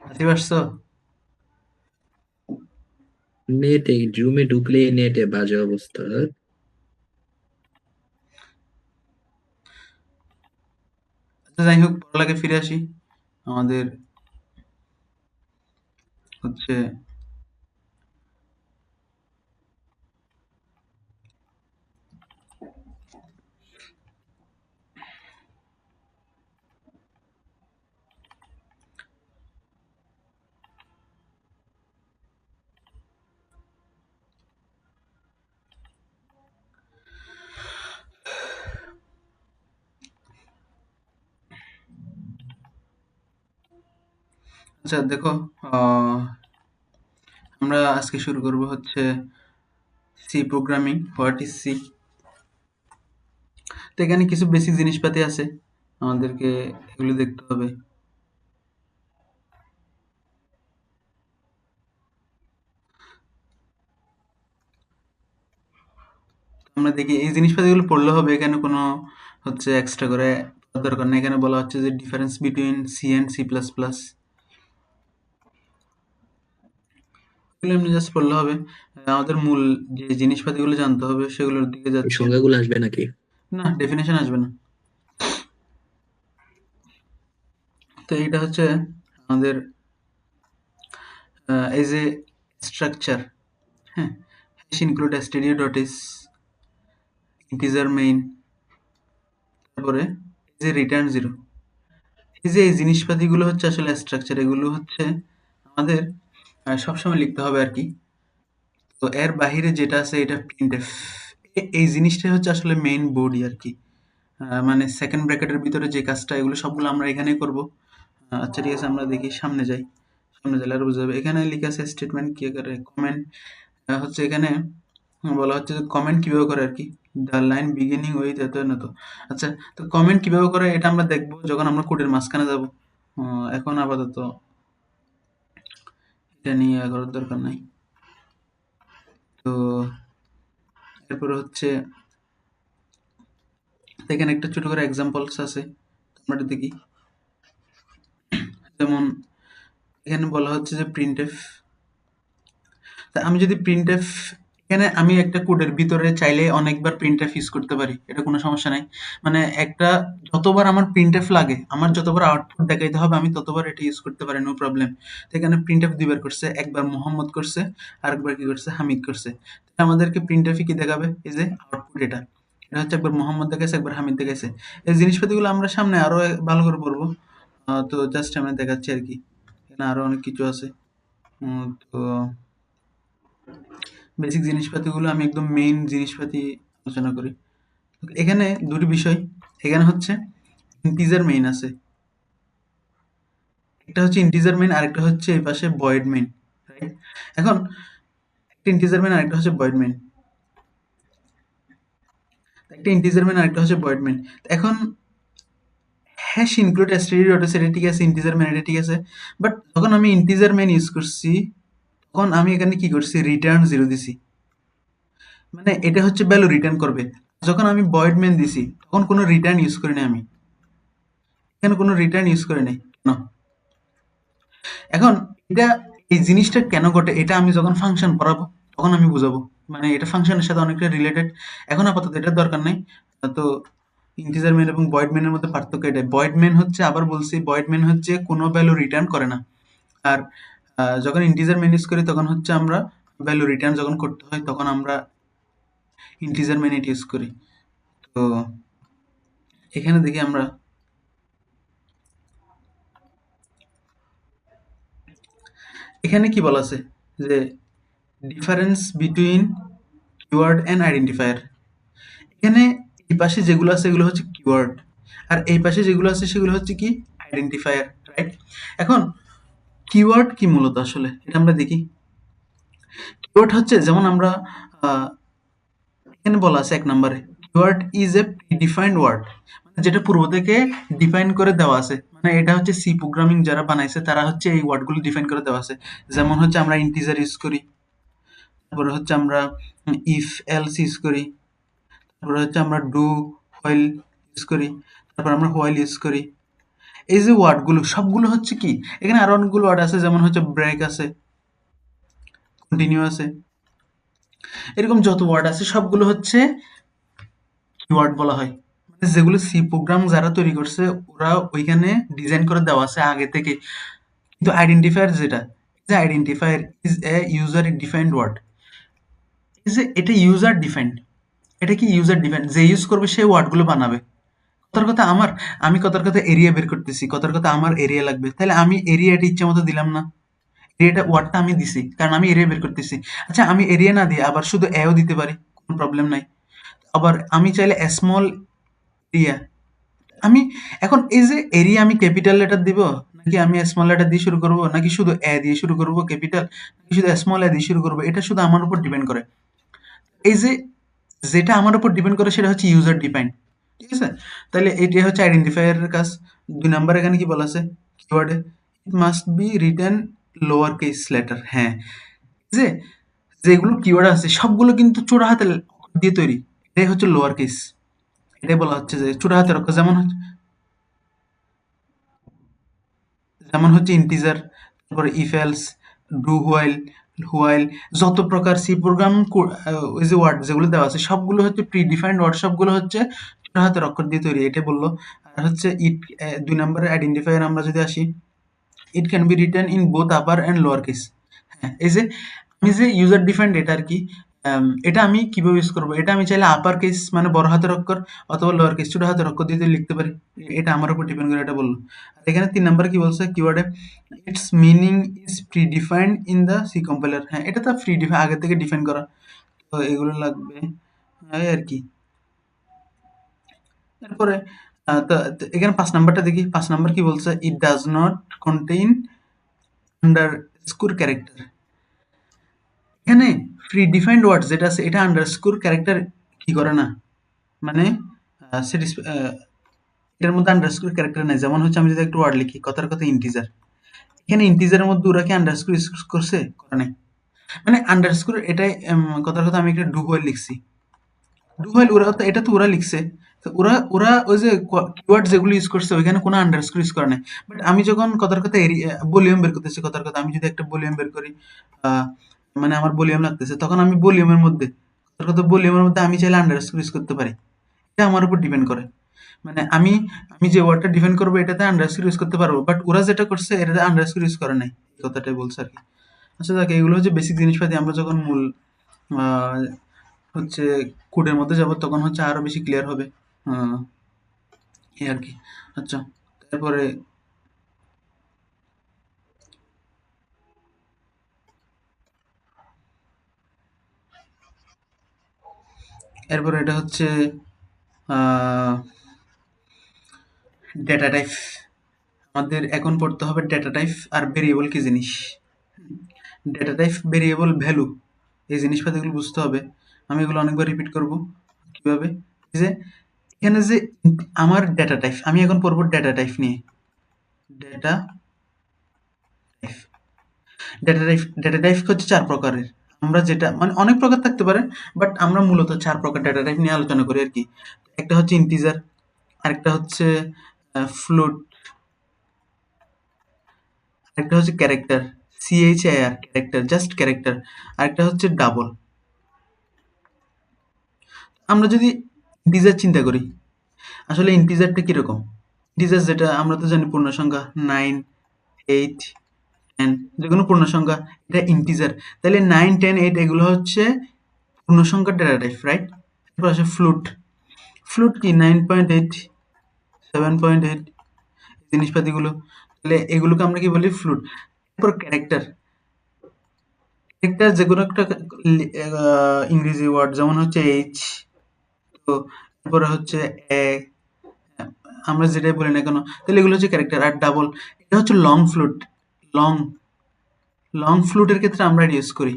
আসিফ আসছো? নেটে জুমে ঢুকলেই নেটে বাজে অবস্থা। আচ্ছা, যাই হোক, পড়ালেখায় ফিরে আসি। আমাদের হচ্ছে আচ্ছা দেখো, আহ, আমরা আজকে শুরু করব হচ্ছে C programming. What is C? তো এখানে কিছু বেসিক জিনিসপাতি আছে, আমাদেরকে এগুলো দেখতে হবে। আমরা দেখি এই জিনিসপাতিগুলো পড়লে হবে, এখানে কোনো হচ্ছে এক্সট্রা করে পড়ার দরকার নেই। এখানে বলা হচ্ছে যে difference between C and C plus plus, এগুলো এমনি জাস্ট পড়লে হবে। আমাদের মূল যে জিনিসপাতিগুলো জানতে হবে সেগুলোর দিকে এই যাচ্ছে। সংজ্ঞাগুলো আসবে নাকি? না, ডেফিনেশন আসবে না। তো এইটা হচ্ছে আমাদের এই যে স্ট্রাকচার, হ্যাঁ, হ্যাশ ইনক্লুড stdio ডট ইস, ইন্টিজার মেইন, তারপরে এই যে রিটার্ন জিরো। এই যে এই জিনিসপাতিগুলো হচ্ছে আসলে স্ট্রাকচার, এগুলো হচ্ছে আমাদের সবসময় লিখতে হবে আর কি। তো এর বাহিরে যেটা আছে এটা প্রিন্টএফ। এই জিনিসটাই হচ্ছে আসলে মেইন বডি আর কি। মানে সেকেন্ড ব্র্যাকেটের ভিতরে যে কাজটা, এগুলো সবগুলো আমরা এখানেই করব। আচ্ছা ঠিক আছে, আমরা দেখি সামনে যাই। সামনে গেলে আরো বুঝা যাবে। এখানে লেখা আছে স্টেটমেন্ট কি করে কমেন্ট, হচ্ছে এখানে বলা হচ্ছে যে কমেন্ট কিভাবে করে আর কি। দ্য লাইন বিগিনিং উইথ এত না তো। আচ্ছা, তো কমেন্ট কিভাবে করে এটা আমরা দেখবো যখন আমরা কোডের মাঝখানে যাব। এখন আপাতত এটা নিয়ে করার দরকার নাই। তো এরপরে হচ্ছে এখানে একটা ছোট করে এক্সাম্পলস আছে, আমরা এটা দেখি। যেমন এখানে বলা হচ্ছে যে প্রিন্টএফ। তা আমি যদি প্রিন্টএফ, এখানে আমি একটা কোডের ভিতরে চাইলে অনেকবার প্রিন্টএফ ইউজ করতে পারি, এটা কোনো সমস্যা নাই। মানে একটা, যতবার আমার প্রিন্টএফ লাগে, আমার যতবার আউটপুট দেখাইতে হবে আমি ততবার এটা ইউজ করতে পারি, নো প্রবলেম। তো এখানে প্রিন্টএফ দুইবার করছে, একবার মোহাম্মদ করছে, আরেকবার কি করছে, হামিদ করছে। তো আমাদেরকে প্রিন্টএফে কি দেখাবে, এই যে আউটপুট এটা, এটা হচ্ছে একবার মোহাম্মদ দেখাইছে, একবার হামিদ দেখাইছে। এই জিনিসপাতিগুলো আমরা সামনে আরো ভালো করে পড়বো। তো জাস্ট আমি দেখাচ্ছি আর কি, এখানে আরো অনেক কিছু আছে। তো বেসিক জিনিসপাতিগুলো আমি একদম মেইন জিনিসপাতি আলোচনা করি। এখানে দুটি বিষয়, এখানে হচ্ছে ইন্টিজার মেইন আছে, একটা হচ্ছে ইন্টিজার মেইন, আরেকটা হচ্ছে এই পাশে ভয়েড মেইন, রাইট? এখন একটা ইন্টিজার মেইন আরেকটা হচ্ছে ভয়েড মেইন, একটা ইন্টিজার মেইন আরেকটা হচ্ছে ভয়েড মেইন। এখন hash include std dot sh, এটা ঠিক আছে, ইন্টিজার মেইন এটা ঠিক আছে। বাট যখন আমি ইন্টিজার মেইন ইউজ করছি, তখন আমি এখানে কি করছি, রিটার্ন জিরো দিছি। মানে এটা হচ্ছে ভ্যালু রিটার্ন করবে। যখন আমি ভয়েড মেইন দিছি তখন কোনো রিটার্ন ইউজ করি না আমি, এখানে কোনো রিটার্ন ইউজ করে নাই কেন? এখন এটা, এই জিনিসটা কেন ঘটে এটা আমি যখন ফাংশন পড়াবো তখন আমি বুঝাবো। মানে এটা ফাংশনের সাথে অনেকটা রিলেটেড, এখন আপাতত এটার দরকার নেই। তো ইন্টিজার মেন এবং ভয়েড মেনের মধ্যে পার্থক্য এটাই। ভয়েড মেন হচ্ছে, আবার বলছি, ভয়েড মেন হচ্ছে কোনো ভ্যালু রিটার্ন করে না। আর যখন ইন্টিজার মেন ইউজ করি তখন হচ্ছে আমরা ভ্যালু রিটার্ন যখন করতে হয় তখন আমরা ইন্টিজার মেন এটা ইউজ করি। তো এখানে দেখি আমরা, এখানে কি বলা আছে যে difference between keyword and identifier. এখানে এই পাশে যেগুলো আছে এগুলো হচ্ছে কিওয়ার্ড, আর এই পাশে যেগুলো আছে সেগুলো হচ্ছে কি, আইডেন্টিফায়ার, রাইট? এখন কিওয়ার্ড কি মূলত আসলে এটা আমরা দেখি। কিওয়ার্ড হচ্ছে যেমন আমরা আহ, এখানে বলা আছে এক নম্বরে, keyword is a predefined word, মানে যেটা পূর্ব থেকে ডিফাইন করে দেওয়া আছে। মানে এটা হচ্ছে সি প্রোগ্রামিং যারা বানাইছে তারা হচ্ছে এই ওয়ার্ডগুলো ডিফাইন করে দেওয়া আছে। যেমন হচ্ছে আমরা ইন্টিজার ইউজ করি, তারপরে হচ্ছে আমরা ইফ এলস ইউজ করি, তারপরে হচ্ছে আমরা ডু হোয়াইল ইউজ করি, তারপর আমরা হোয়াইল ইউজ করি। এই যে ওয়ার্ডগুলো সবগুলো হচ্ছে কি, এখানে আরো অনেকগুলো ওয়ার্ড আছে, যেমন হচ্ছে ব্রেক আছে, কন্টিনিউ আছে, এরকম যত ওয়ার্ড আছে সবগুলো হচ্ছে কিওয়ার্ড বলা হয়। মানে যেগুলো সি প্রোগ্রাম যারা তৈরি করছে ওরা ওইখানে ডিজাইন করে দেওয়া আছে আগে থেকে। কিন্তু আইডেন্টিফায়ার যেটা, যে identifier is a user defined word, এই যে এটা ইউজার ডিফাইন্ড, এটা কি ইউজার ডিফাইন্ড, যে ইউজ করবে সেই ওয়ার্ডগুলো বানাবে। কথার কথা আমার, আমি কথার কথা এরিয়া বের করতেছি, কথার কথা আমার এরিয়া লাগবে, তাহলে আমি এরিয়াটা ইচ্ছা মতো দিলাম না, এরিয়াটা ওয়ার্ডটা আমি দিছি কারণ আমি এরিয়া বের করতেছি। আচ্ছা আমি এরিয়া না দিয়ে আবার শুধু এও দিতে পারি, কোনো প্রবলেম নাই। আবার আমি চাইলে স্মল এরিয়া, আমি এখন এই যে এরিয়া আমি ক্যাপিটাল লেটার দিব, নাকি আমি স্মল লেটার দিয়ে শুরু করব, নাকি শুধু এ দিয়ে শুরু করব ক্যাপিটাল, নাকি শুধু স্মল এ দিয়ে শুরু করব, এটা শুধু আমার উপর ডিপেন্ড করে। এই যে যেটা আমার উপর ডিপেন্ড করে সেটা হচ্ছে ইউজার ডিফাইন্ড, ঠিক আছে? তাহলে এটাই হচ্ছে আইডেন্টিফায়ারের কাজ। ২ নাম্বার এখানে কি বলা আছে কিওয়ার্ডে, it must be written lower case letter. হ্যাঁ, যে যেগুলো কিওয়ার্ড আছে সবগুলো কিন্তু ছোট হাতের অক্ষর দিয়ে তৈরি, এটাই হচ্ছে লোয়ার কেস। এটাই বলা হচ্ছে যে ছোট হাতের অক্ষর, যেমন হচ্ছে ইন্টিজার, তারপরে if else, do while, while, যত প্রকার সি প্রোগ্রাম ওই যে ওয়ার্ড যেগুলো দেওয়া আছে সবগুলো হচ্ছে প্রি ডিফাইন্ড ওয়ার্ড, সবগুলো হচ্ছে ছোট হাতের অক্ষর দিয়ে তৈরি, এটাই বললো। আর হচ্ছে ইট, ২ নম্বরের আইডেন্টিফায়ার আমরা যদি আসি, it can be written in both upper and lower case. হ্যাঁ, এই যে আমি যে ইউজার ডিফাইন্ড এটা আর কি, এটা আমি কিভাবে ইউজ করবো, এটা আমি চাইলে আপার কেস মানে বড় হাতের অক্ষর অথবা লোয়ার কেস ছোট হাতের অক্ষর দিয়ে লিখতে পারি, এটা আমার উপর ডিপেন্ড করে, এটা বললো। আর এখানে ৩ নাম্বার কি বলছে কিওয়ার্ডে, its meaning is predefined in the C compiler. হ্যাঁ, এটা তো প্রি ডিফাইন, আগে থেকে ডিফাইন করা, তো এগুলো লাগবে, এই আর কি। তারপরে তো এখানে ৫ নাম্বারটা দেখি, ৫ নাম্বার কি বলছে, it does not contain underscore character. এখানে প্রি ডিফাইন্ড ওয়ার্ড যেটা আছে এটা আন্ডারস্কোর ক্যারেক্টার কি করে না, মানে এটার মধ্যে আন্ডারস্কোর ক্যারেক্টার নাই। যেমন হচ্ছে আমি যদি একটা ওয়ার্ড লিখি, কথার কথা ইন্টিজার, এখানে ইন্টিজারের মধ্যে ওরা কি আন্ডারস্কোর ইউজ করছে, করে নাই। মানে আন্ডারস্কোর এটাই, কথার কথা আমি একটা ডু হোয়াইল লিখছি, ডু হোয়াইল ওরা তো, এটা তো ওরা লিখছে, তো ওরা ওরা ওই যে কিওয়ার্ড যেগুলো ইউজ করছে ওইখানে কোনো আন্ডারস্কোর ইউজ করে নাই। বাট আমি যখন কথার কথা ভলিউম বের করতেছি, কথার কথা আমি যদি একটা ভলিউম বের করি, আহ, মানে আমার ভলিউম লাগতেছে, তখন আমি ভলিউমের মধ্যে, কথার কথা ভলিউমের মধ্যে আমি চাইলে আন্ডারস্কোর ইউজ করতে পারি, এটা আমার উপর ডিপেন্ড করে। মানে আমি আমি যে ওয়ার্ডটা ডিফাইন করবো এটাতে আন্ডারস্কোর ইউজ করতে পারবো, বাট ওরা যেটা করছে এটাতে আন্ডারস্কোর ইউজ করে নাই, এই কথাটাই বলছে আর কি। আচ্ছা দেখ, এগুলো হচ্ছে বেসিক জিনিসপাতি, আমরা যখন মূল আহ, হচ্ছে কোডের মধ্যে যাব তখন হচ্ছে আরো বেশি ক্লিয়ার হবে, আহ, এই আর কি। আচ্ছা, তারপরে এরপরে এটা হচ্ছে ডেটা টাইপ। আমাদের এখন পড়তে হবে ডেটা টাইপ আর ভেরিয়েবল কি জিনিস। ডেটা টাইপ, ভেরিয়েবল, ভ্যালু, এই জিনিসপাতিগুলো বুঝতে হবে। আমি এগুলো অনেকবার রিপিট করব। কিভাবে, এই যে এখানে যে আমার ডেটা টাইপ, আমি এখন পড়বো ডেটা টাইপ নিয়ে। ডেটা টাইপ, ডেটা টাইপ হচ্ছে ৪ প্রকারের। আমরা যেটা মানে অনেক প্রকার থাকতে পারে, বাট আমরা মূলত ৪ প্রকার ডেটা টাইপ নিয়ে আলোচনা করি আর কি। একটা হচ্ছে ইন্টিজার, আরেকটা হচ্ছে ফ্লোট, আরেকটা হচ্ছে character, CHAR character, just character, আরেকটা হচ্ছে ডাবল। আমরা যদি ইন্টিজার চিন্তা করি, আসলে ইন্টিজারটা কিরকম, ইন্টিজার যেটা আমরা তো জানি পূর্ণ সংখ্যা 9, 8, 10, যেকোনো পূর্ণ সংখ্যা, এটা ইন্টিজার। তাহলে 9, 10, 8 এগুলো হচ্ছে পূর্ণ সংখ্যার ডেটা টাইপ, রাইট? এরপর আসে ফ্লুট। ফ্লুট কি 9.8, 7.8, জিনিসপাতিগুলো, তাহলে এগুলোকে আমরা কি বলি, ফ্লুট। এরপর ক্যারেক্টার, ক্যারেক্টার যেকোনো একটা ইংরেজি ওয়ার্ড, যেমন হচ্ছে এইচ, তো এরপরে হচ্ছে এ, আমরা যেটাই বলি না কেন, তাহলে এগুলো হচ্ছে ক্যারেক্টার। আর ডাবল, এটা হচ্ছে লং ফ্লুট, লং লং ফ্লুটের ক্ষেত্রে আমরা এটা ইউজ করি,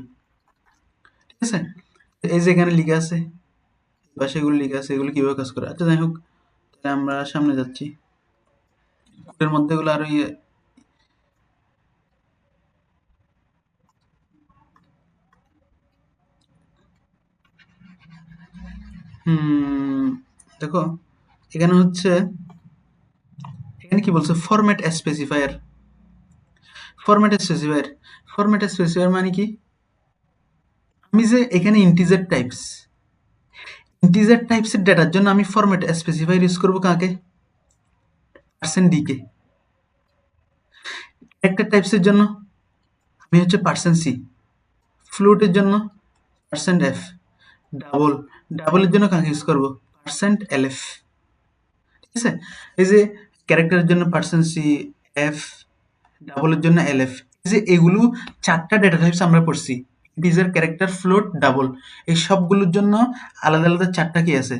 ঠিক আছে? এই যে এখানে লিখা আছে, পাশে এগুলো লিখা আছে, এগুলো কিভাবে কাজ করে। আচ্ছা যাই হোক, তাহলে আমরা সামনে যাচ্ছি, কোডের মধ্যে এগুলো আরো হুম, দেখো এখানে হচ্ছে, এখানে কি বলছে ফরম্যাট স্পেসিফায়ার। ফরম্যাট স্পেসিফায়ার মানে কি, আমি যে এখানে ইন্টিজার টাইপসের ডেটার জন্য আমি ফরম্যাট স্পেসিফায়ার ইউজ করবো কাকে, পার্সেন্ট ডি কে। ক্যারেক্টার টাইপসের জন্য আমি হচ্ছে পার্সেন্ট সি, ফ্লোটের জন্য পার্সেন্ট এফ, ডাবলের জন্য কাকে ইউজ করবো, পার্সেন্ট এল এফ। ঠিক আছে, এই যে ক্যারেক্টারের জন্য পার্সেন্ট সি, এফ, ডাবলের জন্য এল এফ, এই যে এগুলো 4টা ডেটা টাইপস আমরা পড়ছি, ইন্টিজার, ক্যারেক্টার, ফ্লোট, ডাবল। এই সবগুলোর জন্য আলাদা আলাদা 4টা কি আছে,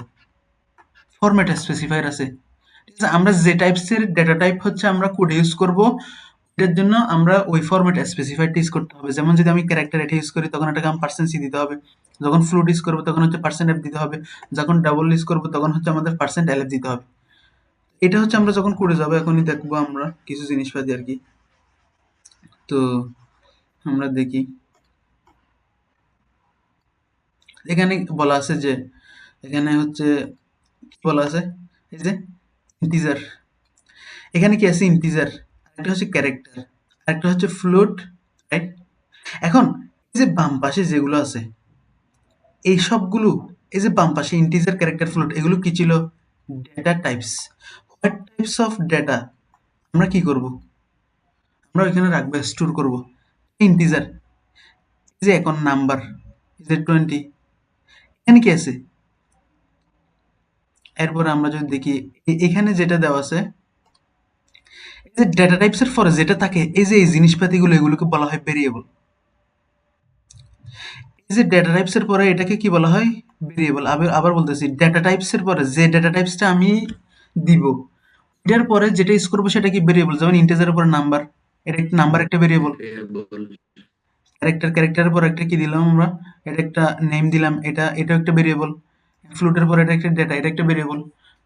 ফরম্যাট স্পেসিফায়ার আছে। ঠিক আছে, আমরা যে টাইপসের ডেটা টাইপ হচ্ছে আমরা কোডে ইউজ করব, এটার জন্য আমরা ওই ফরম্যাট স্পেসিফায়ারটা ইউজ করতে হবে। যেমন যদি আমি ক্যারেক্টার এটা ইউজ করি তখন এটাকে আমি পার্সেন্ট সি দিতে হবে, যখন ফ্লোট ইউজ করবো তখন হচ্ছে পার্সেন্ট এফ দিতে হবে, যখন ডাবল ইউজ করবো তখন হচ্ছে আমাদের পার্সেন্ট এল এফ দিতে হবে। এটা হচ্ছে আমরা যখন কোডে যাবো এখনই দেখবো আমরা কিছু জিনিসপাতি আর কি। তো আমরা দেখি, এখানে বলা আছে যে, এখানে হচ্ছে কি বলা আছে, এই যে ইন্টিজার, এখানে কি আছে ইন্টিজার, একটা হচ্ছে ক্যারেক্টার, একটা হচ্ছে ফ্লোট, রাইট। এখন এই যে বাম পাশে যেগুলো আছে এই সবগুলো, এই যে বাম পাশে ইন্টিজার, ক্যারেক্টার, ফ্লোট, এগুলো কি ছিল, data types. What types of data আমরা কি করব, আমরা ওইখানে রাখবো, স্টোর করব। ইন্টিজার, এই যে এখন নাম্বার, এই যে 20, এখানে কি আছে, এরপরে আমরা যদি দেখি এখানে যেটা দেওয়া আছে, এই যে ডেটা টাইপসের পরে যেটা থাকে, এই যে এই জিনিসপাতিগুলো এগুলোকে বলা হয় ভেরিয়েবল। এই যে ডেটা টাইপসের পরে এটাকে কি বলা হয়, ভেরিয়েবল। আবার আবার বলতেছি, ডেটা টাইপসের পরে যে ডেটা টাইপসটা আমি দিব, এটার পরে যেটা ইউজ করবো সেটা কি ভেরিয়েবল। যেমন ইন্টিজারের পরে নাম্বার, এটা একটা নাম্বার, একটা ভেরিয়েবল। ভেরিয়েবল। ক্যারেক্টারের পর একটা কি দিলাম আমরা, এটা একটা নেম দিলাম, এটাও একটা ভেরিয়েবল। ফ্লোটের পর এটা একটা ডেটা, এটা একটা ভেরিয়েবল।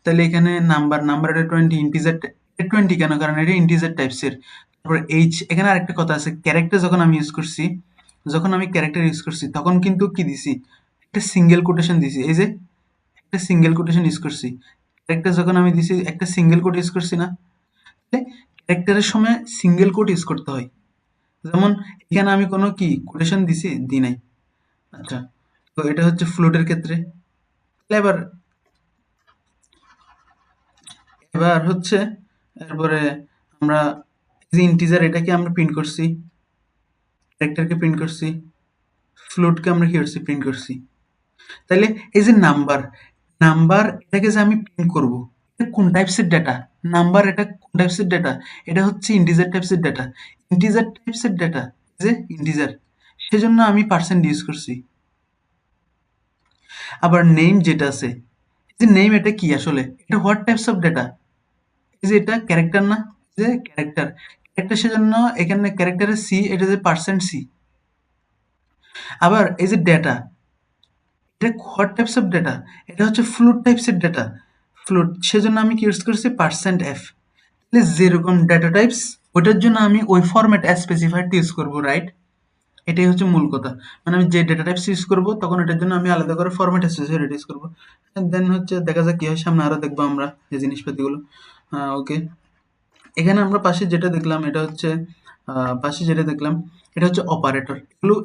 তাহলে এখানে নাম্বার এটা 20, ইন্টিজার 20 কেন, কারণ এটা ইন্টিজার টাইপসের। তারপর এইচ, এখানে আরেকটা কথা আছে, ক্যারেক্টার যখন আমি ইউজ করছি, যখন আমি ক্যারেক্টার ইউজ করছি তখন কিন্তু কি দিছি, একটা সিঙ্গেল কোটেশন দিছি, এই যে একটা সিঙ্গেল কোটেশন ইউজ করছি। ক্যারেক্টার যখন আমি দিছি একটা সিঙ্গেল কোট ইউজ করছি না, ক্যারেক্টারের সময় সিঙ্গেল কোট ইউজ করতে হয়। যেমন এখানে আমি কোনো কি কোটেশন দিছি, দি নাই। আচ্ছা, তো এটা হচ্ছে ফ্লোটের ক্ষেত্রে। তাহলে এবার এবার হচ্ছে এরপরে আমরা এই যে ইন্টিজার এটাকে আমরা প্রিন্ট করছি, ক্যারেক্টারকে প্রিন্ট করছি, ফ্লোটকে আমরা কি করছি, প্রিন্ট করছি। তাহলে এই যে নাম্বার এটাকে যে আমি প্রিন্ট করব, এটা কোন টাইপসের ডেটা, নাম্বার এটা কোন টাইপসের ডেটা, এটা হচ্ছে ইন্টিজার টাইপসের ডেটা। ইন্টিজার টাইপসের ডেটা, যে ইন্টিজার, সেজন্য আমি পার্সেন্ট ইউজ করছি। আবার নেম যেটা আছে, এই যে নেম এটা কি আসলে, এটা হোয়াট টাইপস অফ ডেটা, এই যে এটা ক্যারেক্টার না, এই যে ক্যারেক্টার সেজন্য এখানে ক্যারেক্টারের সি, এটা যে পার্সেন্ট সি। আবার এই যে ডেটা, এটা হোয়াট টাইপস অফ ডেটা, এটা হচ্ছে ফ্লোট টাইপসের ডেটা, ফ্লোট, সেজন্য আমি কি ইউজ করছি, পার্সেন্ট এফ। তাহলে যেরকম ডেটা টাইপস ওইটার জন্য আমি ওই ফরম্যাট স্পেসিফায়ারটা ইউজ করবো, রাইট। এটাই হচ্ছে মূল কথা। মানে আমি যে ডেটা টাইপস ইউজ করবো তখন এটার জন্য আমি আলাদা করে ফরম্যাট স্পেসিফায়ার ইউজ করবো। দেন হচ্ছে দেখা যাক কি হয়, সামনে আরো দেখবো আমরা এই জিনিসপাতিগুলো। ওকে, এখানে আমরা পাশে যেটা দেখলাম এটা হচ্ছে পাশে যেটা দেখলাম এটা হচ্ছে অপারেটর।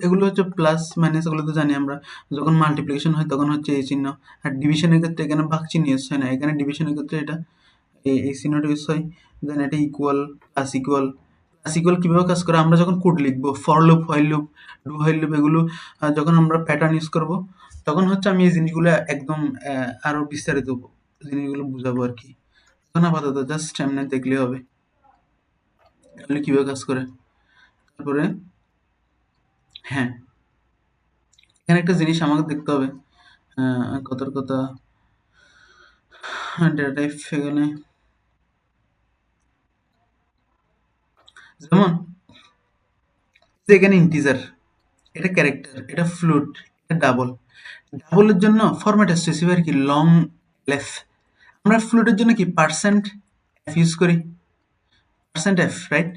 এগুলো হচ্ছে প্লাস মাইনাস, এগুলো তো জানি আমরা। যখন মাল্টিপ্লিকেশন হয় তখন হচ্ছে এই চিহ্ন, আর ডিভিশনের ক্ষেত্রে এখানে ভাগ চিহ্ন ইউজ হয় না, এখানে ডিভিশনের ক্ষেত্রে এটা এই চিহ্নটা ইউজ হয়। দেন এটা ইকুয়াল, প্লাস ইকুয়াল কিভাবে কাজ করে, আমরা যখন কোড লিখবো, for loop, while loop, do while loop, এগুলো যখন আমরা প্যাটার্ন ইউজ করব তখন হচ্ছে আমি এই জিনিসগুলো একদম আরো বিস্তারিত জিনিসগুলো বুঝাবো আর কি। এখন আপাতত জাস্ট এমনি দেখলে হবে তাহলে কিভাবে কাজ করে। তারপরে হ্যাঁ, এখানে একটা জিনিস আমাকে দেখতে হবে, কথার কথা, ডেটা টাইপ এখানে যেমন যে এখানে ইন্টিজার, এটা ক্যারেক্টার, এটা ফ্লোট, এটা ডাবলের জন্য ফরম্যাট স্পেসিফায়ার কি লং লেফ। আমরা ফ্লোটের জন্য কি পার্সেন্ট এফ ইউজ করি, পার্সেন্ট এফ, রাইট।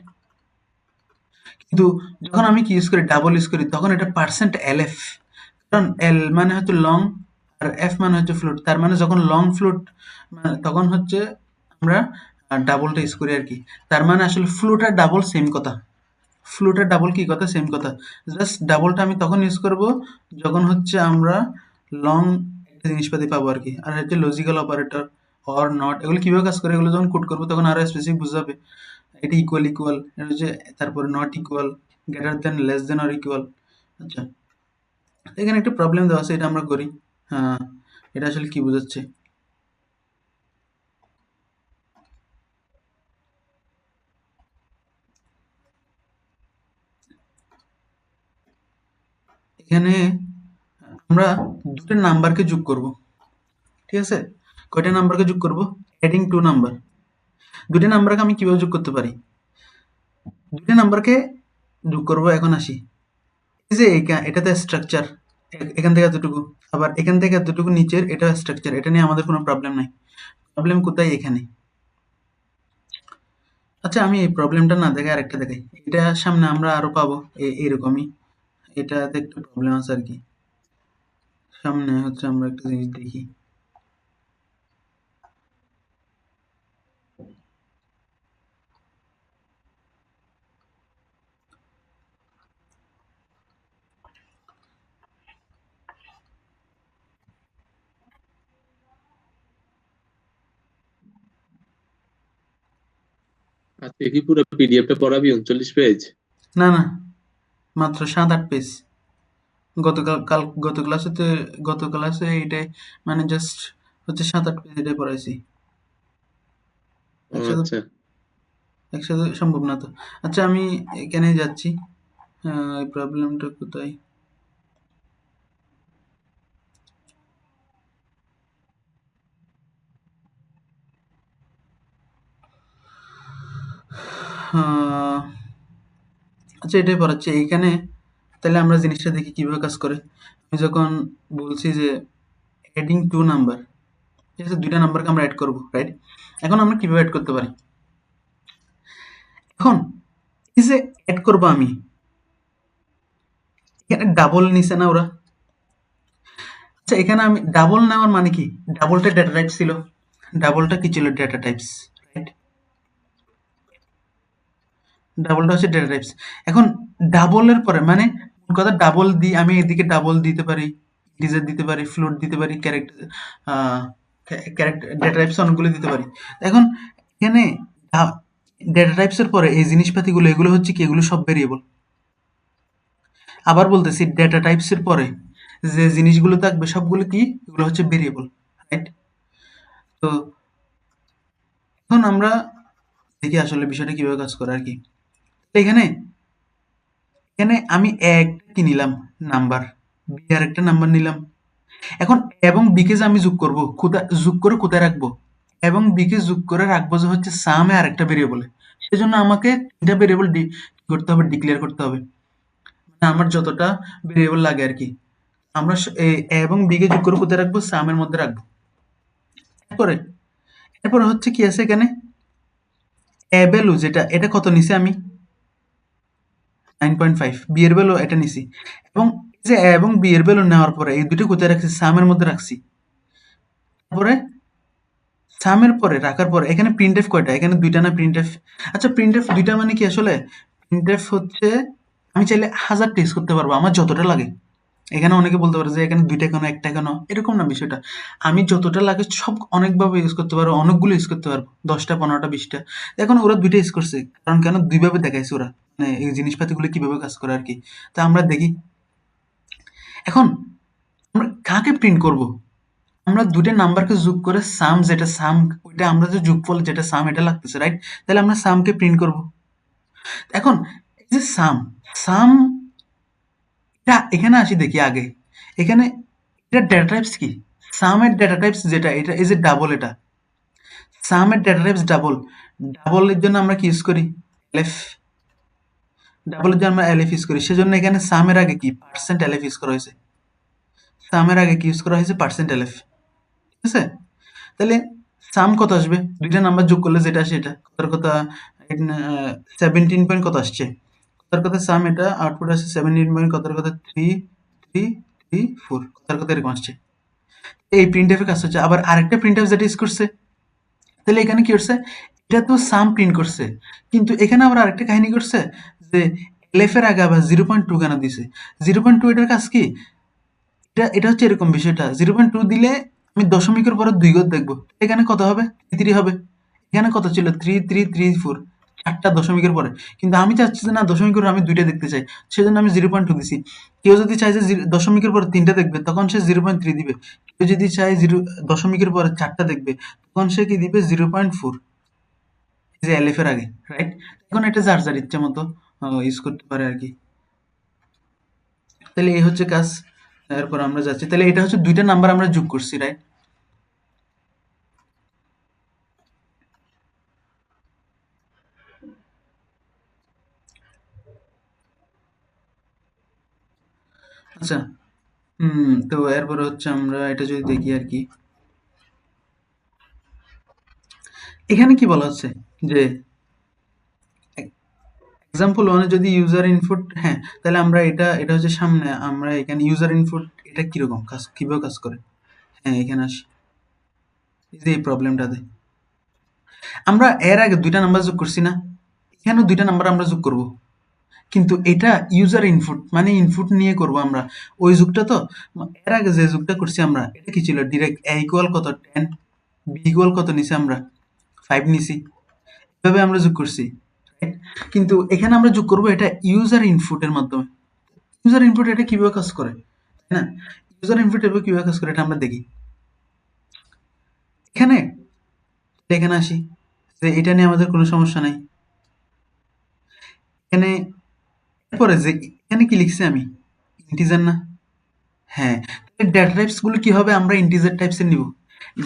কিন্তু যখন আমি কি ইউজ করি, ডাবল ইউজ করি, তখন এটা পার্সেন্ট এল এফ। কারণ এল মানে হচ্ছে লং আর এফ মানে হচ্ছে ফ্লোট। তার মানে যখন লং ফ্লোট তখন হচ্ছে আমরা ডাবলটা ইউজ করি আর কি। তার মানে আসলে ফ্লোট আর ডাবল সেম কথা। ফ্লোট আর ডাবল কি কথা? সেম কথা। জাস্ট ডাবলটা আমি তখন ইউজ করব যখন হচ্ছে আমরা লং একটা জিনিসপাতি পাবো আর কি। আর হচ্ছে লজিক্যাল অপারেটর, অর, নট, এগুলো কিভাবে কাজ করে এগুলো যখন কোড করবো তখন আরো স্পেসিফিক বুঝতে হবে। এটা ইকুয়াল ইকুয়াল, এটা হচ্ছে তারপরে not equal, greater than, less than or equal. আচ্ছা, এখানে একটা প্রবলেম দেওয়া আছে, এটা আমরা করি। হ্যাঁ, এটা আসলে কি বোঝাচ্ছে? এখানে আমরা দুটো নাম্বারকে যোগ করব, ঠিক আছে? কয়টা নাম্বারকে যোগ করব? Adding two number. দুটো নাম্বারকে আমি কিভাবে যোগ করতে পারি? দুটো নাম্বারকে যোগ করব, এখন আসি। এই যে এটাতে স্ট্রাকচার, এখান থেকে এতটুকু, আবার এখান থেকে এতটুকু নিচের এটা স্ট্রাকচার, এটা নিয়ে আমাদের কোনো প্রবলেম নাই। প্রবলেম কোথায়? এখানে। আচ্ছা, আমি এই প্রবলেমটা না দেখে আরেকটা দেখাই। এটা সামনে আমরা আরো পাবো এরকমই। এটাতে একটু প্রবলেম আছে আর কি। সামনে হচ্ছে আমরা একটা জিনিস দেখি। আজকে কি পুরো পিডিএফটা পড়াবি 39 পেজ? না না, মাত্র 7-8 পেজ। গত ক্লাসেতে, গত ক্লাসে এইটাই, মানে জাস্ট হচ্ছে 7-8 পেজ এটাই পড়াইছি। ও একসাথে আচ্ছা। একসাথে সম্ভব না তো। আচ্ছা, আমি এখানেই যাচ্ছি। এই প্রবলেমটা কোথায়? আহ, আচ্ছা, এটাই পড়াচ্ছি এইখানে। তাহলে আমরা জিনিসটা দেখি কিভাবে কাজ করে। আমি যখন বলছি যে অ্যাডিং টু নাম্বার, ঠিক আছে, দুইটা নাম্বারকে আমরা অ্যাড করবো, রাইট? এখন আমরা কিভাবে অ্যাড করতে পারি? এখন এই যে অ্যাড করবো আমি, এখানে ডাবল নিছে না ওরা? আচ্ছা, এখানে আমি ডাবল নেওয়ার মানে কি? ডাবলটা ডেটা টাইপ ছিল, ডাবলটা কি ছিল? Data types, right? ডাবলটা হচ্ছে ডেটা টাইপস। এখন ডাবলের পরে মানে মোট কথা ডাবল দিয়ে আমি এদিকে ডাবল দিতে পারি, ইন্টিজার দিতে পারি, ফ্লোট দিতে পারি, ক্যারেক্টার, ক্যারেক্টার ডেটা টাইপস অনেকগুলো দিতে পারি। এখন এখানে ডেটা টাইপসের পরে এই জিনিসপাতিগুলো এগুলো হচ্ছে কি? এগুলো সব ভেরিয়েবল। আবার বলতেছি, ডেটা টাইপসের পরে যে জিনিসগুলো থাকবে সবগুলো কি? এগুলো হচ্ছে ভেরিয়েবল, রাইট? তো এখন আমরা দেখি আসলে বিষয়টা কিভাবে কাজ করে আর কি। এখানে এখানে আমি একটা কি নিলাম? নাম্বার। বি আর একটা নাম্বার নিলাম। এখন এবং বি কে যে আমি যোগ করব, কোথায় যোগ করে কোথায় রাখবো? এবং বি কে যোগ করে রাখবো যে হচ্ছে সামে আর একটা ভেরিয়েবলে। সেজন্য আমাকে তিনটা ভেরিয়েবল করতে হবে, ডিক্লেয়ার করতে হবে। মানে আমার যতটা ভেরিয়েবল লাগে আর কি। আমরা এবং বি কে যোগ করে কোথায় রাখবো? সামের মধ্যে রাখবো। এরপরে এরপরে হচ্ছে কি আছে এখানে? এ ভ্যালু যেটা, এটা কত নিছি আমি? 9.5। বি এর ভ্যালু এটা নিছি। এবং এই যে এ এবং বি এর ভ্যালু নেওয়ার পরে এই দুটো কোথায় রাখছি? সামের মধ্যে রাখছি। তারপরে সামের পরে রাখার পরে এখানে প্রিন্টএফ কয়টা? এখানে দুইটা না প্রিন্টএফ? আচ্ছা, প্রিন্টএফ দুইটা মানে কি আসলে? প্রিন্টএফ হচ্ছে আমি চাইলে 1000টা ইউজ করতে পারবো, আমার যতটা লাগে। এখানে অনেকে বলতে পারে যে এখানে দুইটা কেন, একটা কেন? এরকম না বিষয়টা। আমি যতটা লাগে সব অনেকভাবে ইউজ করতে পারবো, অনেকগুলো ইউজ করতে পারবো, 10টা, 15টা, 20টা। এখন ওরা দুইটা ইউজ করছে কারণ কেন? দুইভাবে দেখাইছে ওরা, মানে এই জিনিসপাতিগুলো কিভাবে কাজ করে আর কি। তা আমরা দেখি। এখন আমরা কাকে প্রিন্ট করব? আমরা দুটো নাম্বারকে যোগ করে সাম, যেটা সাম, ওইটা আমরা যে যোগফল যেটা সাম এটা লাগতেছে, রাইট? তাহলে আমরা সামকে প্রিন্ট করব। এখন এই যে সাম, সাম এটা এখানে আসি দেখি আগে। এখানে এটা ডেটা টাইপস কি? সামের ডেটা টাইপস যেটা, এটা এই যে ডাবল, এটা সামের ডেটা টাইপস ডাবল। ডাবলের জন্য আমরা কি ইউজ করি? এলএফ। ডাবলের জন্য আমরা এলএফ ইউজ করি, সেজন্য এখানে সামের আগে কি? পার্সেন্ট এলএফ ইউজ করা হয়েছে। সামের আগে কি ইউজ করা হয়েছে? পার্সেন্ট এলএফ, ঠিক আছে? তাহলে সাম কত আসবে? দুইটা নাম্বার যোগ করলে যেটা আসে, এটা কথার কথা 17 পয়েন্ট কত আসছে? কথার কথা সাম এটা আউটপুট আসছে 17 পয়েন্ট, কথার কথা 3334, কথার কথা এরকম আসছে। এই প্রিন্ট এর কাজ হচ্ছে। আবার আরেকটা প্রিন্ট যেটা ইউজ করছে, তাহলে এখানে কি করছে? এটা তো সাম প্রিন্ট করছে, কিন্তু এখানে আবার আরেকটা কাহিনী করছে যে এলএফ এর আগে আবার 0.2 কেন দিছে? 0.2 এটার কাজ কি? এটা হচ্ছে এরকম বিষয়টা, 0.2 দিলে আমি দশমিকের পরে 2 ঘর দেখবো, এখানে কত হবে? 3 হবে। এখানে কত ছিল? 3 3 3 4, 4টা দশমিকের পরে। কিন্তু আমি চাচ্ছি যে না, দশমিকের পরে আমি 2টা দেখতে চাই, সেজন্য আমি 0.2 দিছি। কেউ যদি চায় যে দশমিকের পরে 3টা দেখবে, তখন সে 0.3 দিবে। কেউ যদি চায় দশমিকের পরে 4টা দেখবে, তখন সে কি দিবে? 0.4, এই যে এলএফ এর আগে, রাইট? এখন এটা যার যার ইচ্ছা মতো ইউজ করতে পারে আর কি। তাহলে এই হচ্ছে কাজ। এরপর আমরা যাচ্ছি, তাহলে এটা হচ্ছে 2টা নাম্বার আমরা যোগ করছি, রাইট? আচ্ছা, তো এরপরে হচ্ছে আমরা এটা যদি দেখি আর কি, এখানে কি বলা হচ্ছে যে এক্সাম্পল ওয়ানে যদি ইউজার ইনপুট, হ্যাঁ, তাহলে আমরা এটা হচ্ছে সামনে, আমরা এখানে ইউজার ইনপুট এটা কিরকম কাজ, কিভাবে কাজ করে, হ্যাঁ এখানে আসি, এই যে এই প্রবলেমটাতে আমরা এর আগে 2টা নাম্বার যোগ করছি না, এখানেও 2টা নাম্বার আমরা যোগ করব, কিন্তু এটা ইউজার ইনপুট মানে ইনপুট নিয়ে করব আমরা ওই যুগটা। তো এর আগে যে যুগটা করছি আমরা, এটা কি ছিল? ডিরেক্ট এ ইকুয়াল কত 10, বি ইকুয়াল কত নিছি আমরা 5 নিছি, এভাবে আমরা যোগ করছি, right? কিন্তু এখানে আমরা যোগ করব এটা ইউজার ইনপুটের মাধ্যমে। ইউজার ইনপুট এটা কিভাবে কাজ করে, তাই না? ইউজার ইনপুট এভাবে কিভাবে কাজ করে এটা আমরা দেখি। এখানে এখানে আসি, যে এটা নিয়ে আমাদের কোনো সমস্যা নাই। এখানে এরপরে যে এখানে কি লিখছি আমি, ইন্টিজার না? হ্যাঁ, ডেটা টাইপস গুলো কি হবে? আমরা ইন্টিজার টাইপস এর নিব,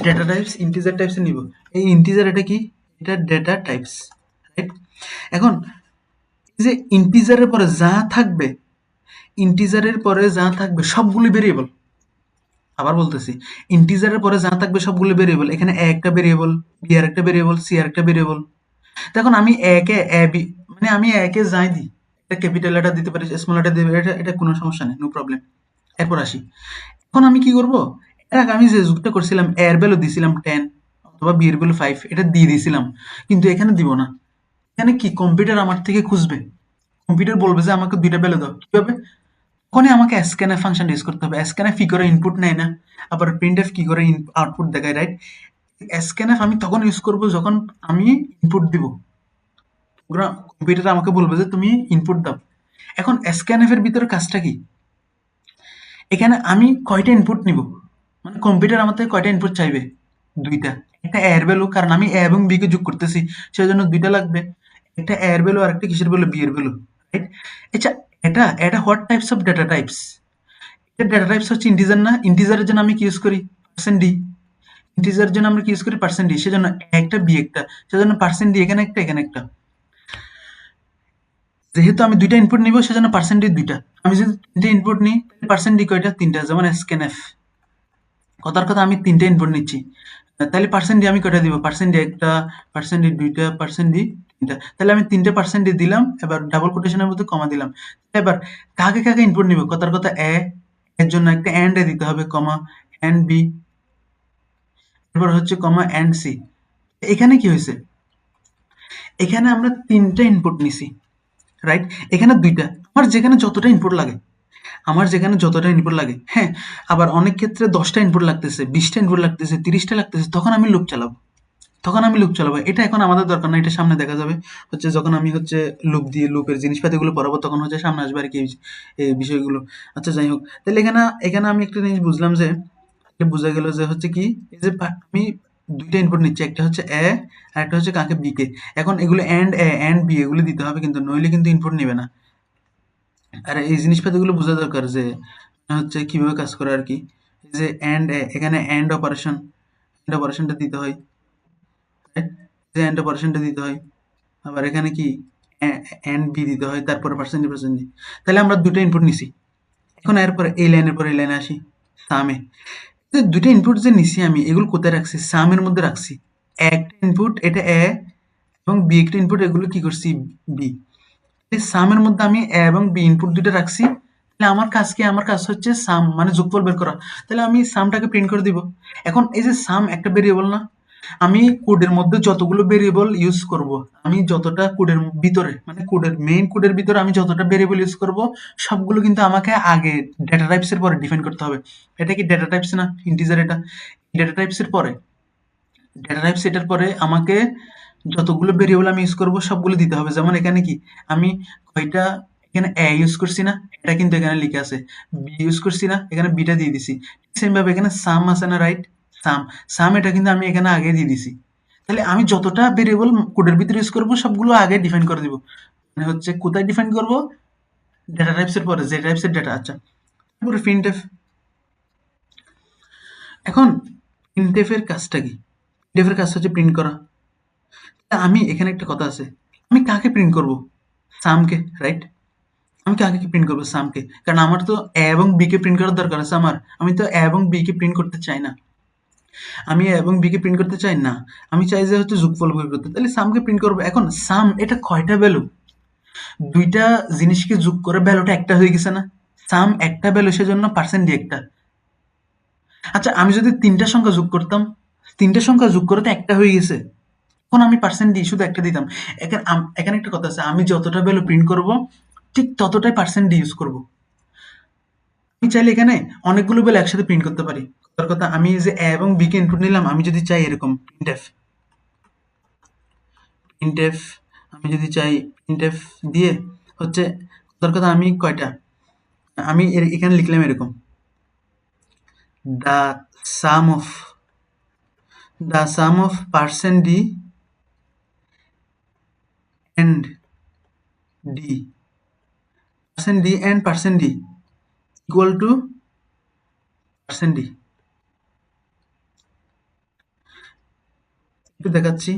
ডেটা টাইপস ইন্টিজার টাইপস এর নিব। এই ইন্টিজার এটা কি? এটা ডেটা টাইপস, রাইট? এখন এই যে ইন্টিজারের পরে যা থাকবে, ইন্টিজারের পরে যা থাকবে সবগুলি ভেরিয়েবল। আবার বলতেছি, ইন্টিজারের পরে যা থাকবে সবগুলো ভেরিয়েবল। এখানে এ একটা ভেরিয়েবল, বি আর একটা ভেরিয়েবল, সি আর একটা ভেরিয়েবল। এখন আমি একে এ বি মানে আমি একে যাই দিই, এটা ক্যাপিটাল লেটার দিতে পারি, স্মল লেটার দিতে পারি, এটা কোনো সমস্যা নেই, নো প্রবলেম। এরপর আসি, এখন আমি কি করব? এর আগে আমি যে যুগটা করছিলাম, এ এর ভ্যালু দিছিলাম 10 অথবা বি এর ভ্যালু 5, এটা দিয়ে দিছিলাম, কিন্তু এখানে দিব না। এখানে কি কম্পিউটার আমার থেকে খুঁজবে, কম্পিউটার বলবে যে আমাকে 2টা ভ্যালু দাও, কিভাবে? তখনই আমাকে scanf ফাংশন ইউজ করতে হবে। scanf কি করে? ইনপুট নেয় না, আবার printf কি করে? আউটপুট দেখায়, রাইট? scanf আমি তখন ইউজ করব যখন আমি ইনপুট দিব, কম্পিউটার আমাকে বলবে যে তুমি ইনপুট দাও। এখন scanf এর ভিতরে কাজটা কি? এখানে আমি কয়টা ইনপুট নিব, মানে কম্পিউটার আমার থেকে কয়টা ইনপুট চাইবে? 2টা। একটা এর ভ্যালু, কারণ আমি এ এবং বি কে যোগ করতেছি, সেজন্য 2টা লাগবে। একটা এর ভ্যালু আর একটা কিসের ভ্যালু? বি এর ভ্যালু, রাইট? আচ্ছা, এটা what types of data types? এটা ডেটা টাইপস হচ্ছে ইন্টিজার না? ইন্টিজারের জন্য আমি কি ইউজ করি? Percent D. ইন্টিজারের জন্য আমরা কি ইউজ করি? Percent D. সেজন্য একটা বি একটা, সেজন্য পার্সেন্ট ডি এখানে একটা, এখানে একটা। যেহেতু আমি 2টা ইনপুট নিব, সেজন্য পার্সেন্ট ডি 2টা। আমি যদি 3টে ইনপুট নিই, পার্সেন্ট ডি কয়টা? 3টা, যেমন scanf। কথার কথা আমি 3টে ইনপুট নিচ্ছি, তাহলে পার্সেন্ট ডি আমি কয়টা দিব? পার্সেন্ট ডি একটা, পার্সেন্ট ডি 2টা, পার্সেন্ট ডি 3টা। তাহলে আমি 3টে পার্সেন্ট ডি দিলাম, এবার ডাবল কোটেশনের মধ্যে কমা দিলাম। এবার কাকে কাকে ইনপুট নিব? কথার কথা এর জন্য একটা এন্ড এ দিতে হবে, কমা এন্ড বি, এরপর হচ্ছে কমা এন্ড সি। এখানে কি হয়েছে? এখানে আমরা 3টে ইনপুট নিছি, রাইট? এখানে 2টা। আমার যেখানে যতটা ইনপুট লাগে, হ্যাঁ, আবার অনেক ক্ষেত্রে 10টা ইনপুট লাগতেছে, 20টা ইনপুট লাগতেছে, 30টা লাগতেছে, তখন আমি লুপ চালাবো। এটা এখন আমাদের দরকার না, এটা সামনে দেখা যাবে। হচ্ছে যখন আমি হচ্ছে লুপের জিনিসপাতিগুলো পড়াবো, তখন হচ্ছে সামনে আসবে আর কি এই বিষয়গুলো। আচ্ছা, যাই হোক, তাহলে এখানে আমি একটা জিনিস বুঝলাম যে, বোঝা গেল যে হচ্ছে কি, এই যে আমি 2টা ইনপুট নিচ্ছি, একটা হচ্ছে এ আর একটা হচ্ছে কাকে? বি কে। এখন এগুলো এন্ড এ এন্ড বি এগুলো দিতে হবে, কিন্তু নইলে কিন্তু ইনপুট নেবে না। আর এই জিনিসপাতিগুলো বোঝা দরকার যে হচ্ছে কিভাবে কাজ করে আর কি। এই যে এন্ড এখানে এন্ড অপারেশনটা দিতে হয়, right? যে এন্ড অপারেশনটা দিতে হয়, আবার এখানে কি এন্ড বি দিতে হয়, তারপরে পার্সেন্ট ডি। তাহলে আমরা 2টা ইনপুট নিছি। এখন এরপরে এই লাইনের পরে এই লাইনে আসি, সামে। যে 2টা ইনপুট যে নিছি আমি, এগুলো কোথায় রাখছি? সামের মধ্যে রাখছি। একটা ইনপুট এটা এ এবং বি একটা ইনপুট, এগুলো কি করছি? বি। এই সামের মধ্যে আমি এ এবং বি ইনপুট 2টা রাখছি। তাহলে আমার কাজ কি? আমার কাজ হচ্ছে সাম মানে যোগফল বের করা। তাহলে আমি সামটাকে প্রিন্ট করে দিব। এখন এই যে সাম একটা ভেরিয়েবল না? আমি কোডের মধ্যে যতগুলো ভেরিয়েবল ইউজ করব, আমি যতটা কোডের ভিতরে মানে কোডের মেইন কোডের ভিতরে আমি যতটা ভেরিয়েবল ইউজ করব সবগুলো কিন্তু আমাকে আগে ডেটা টাইপস এর পরে ডিফাইন করতে হবে। এটা কি ডেটা টাইপস না? ইন্টিজার এটা। ডেটা টাইপস এর পরে ডেটা টাইপস এটার পরে আমাকে যতগুলো ভেরিয়েবল আমি ইউজ করব সবগুলো দিতে হবে। যেমন এখানে কি আমি কয়টা এখানে a ইউজ করছি না? এটা কিন্তু এখানে লিখে আছে। b ইউজ করছি না? এখানে b টা দিয়ে দিছি। সেম ভাবে এখানে সাম আছে না, রাইট? সাম সাম এটা কিন্তু আমি এখানে আগে দিয়ে দিছি। তাহলে আমি যতটা ভেরিয়েবল কোডের ভিতরে ইউজ করব সবগুলো আগে ডিফাইন করে দিব। মানে হচ্ছে কোথায় ডিফাইন করব? ডেটা টাইপস এর পরে, যে টাইপস এর ডেটা। আচ্ছা, তারপরে printf। এখন printf এর কাজটা কি? printf এর কাজ হচ্ছে প্রিন্ট করা। আমি এখানে একটা কথা আছে, আমি কাকে প্রিন্ট করব? সামকে, রাইট? আমি কাকে প্রিন্ট করবো? সামকে। কারণ আমার তো এ এবং বি কে প্রিন্ট করার দরকার আছে আমার। আমি তো এ এবং বি কে প্রিন্ট করতে চাই না। আমি এ এবং বি কে প্রিন্ট করতে চাই না। আমি চাই যে হচ্ছে যোগফল বের করতে। তাহলে সামকে প্রিন্ট করবো। এখন সাম এটা কয়টা ভ্যালু? দুইটা জিনিসকে যোগ করে ভ্যালুটা একটা হয়ে গেছে না? সাম একটা ভ্যালু, সেজন্য পার্সেন্ট দিয়ে একটা। আচ্ছা, আমি যদি তিনটা সংখ্যা যোগ করতাম, তিনটা সংখ্যা যোগ করে তো একটা হয়ে গেছে। এখন আমি পার্সেন্ট দিয়ে শুধু একটা দিতাম। এখানে এখানে একটা কথা আছে, আমি যতটা ভ্যালু প্রিন্ট করব ঠিক ততটাই পার্সেন্ট দিয়ে ইউজ করব। আমি চাইলে এখানে অনেকগুলো ভ্যালু একসাথে প্রিন্ট করতে পারি। তার কথা আমি যে a এবং b কে ইনপুট নিলাম, আমি যদি চাই এরকম printf আমি যদি চাই printf দিয়ে হচ্ছে, তার কথা আমি কয়টা আমি এখানে লিখলাম এরকম the sum of percent d and d percent d equal to percent d। একটু দেখাচ্ছি,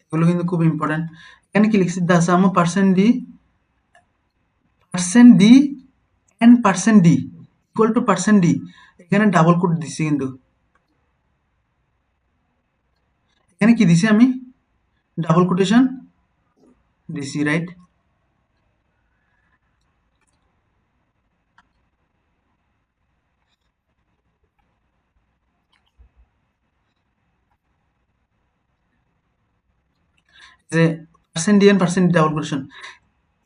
এগুলো কিন্তু খুব ইম্পর্টেন্ট। এখানে কি লিখছি? the sum of percent d and percent d equal to percent d। এখানে ডাবল কোট দিছি, কিন্তু এখানে কি দিছি? আমি ডাবল কোটেশন দিছি, রাইট? যে percent d and percent double quotation.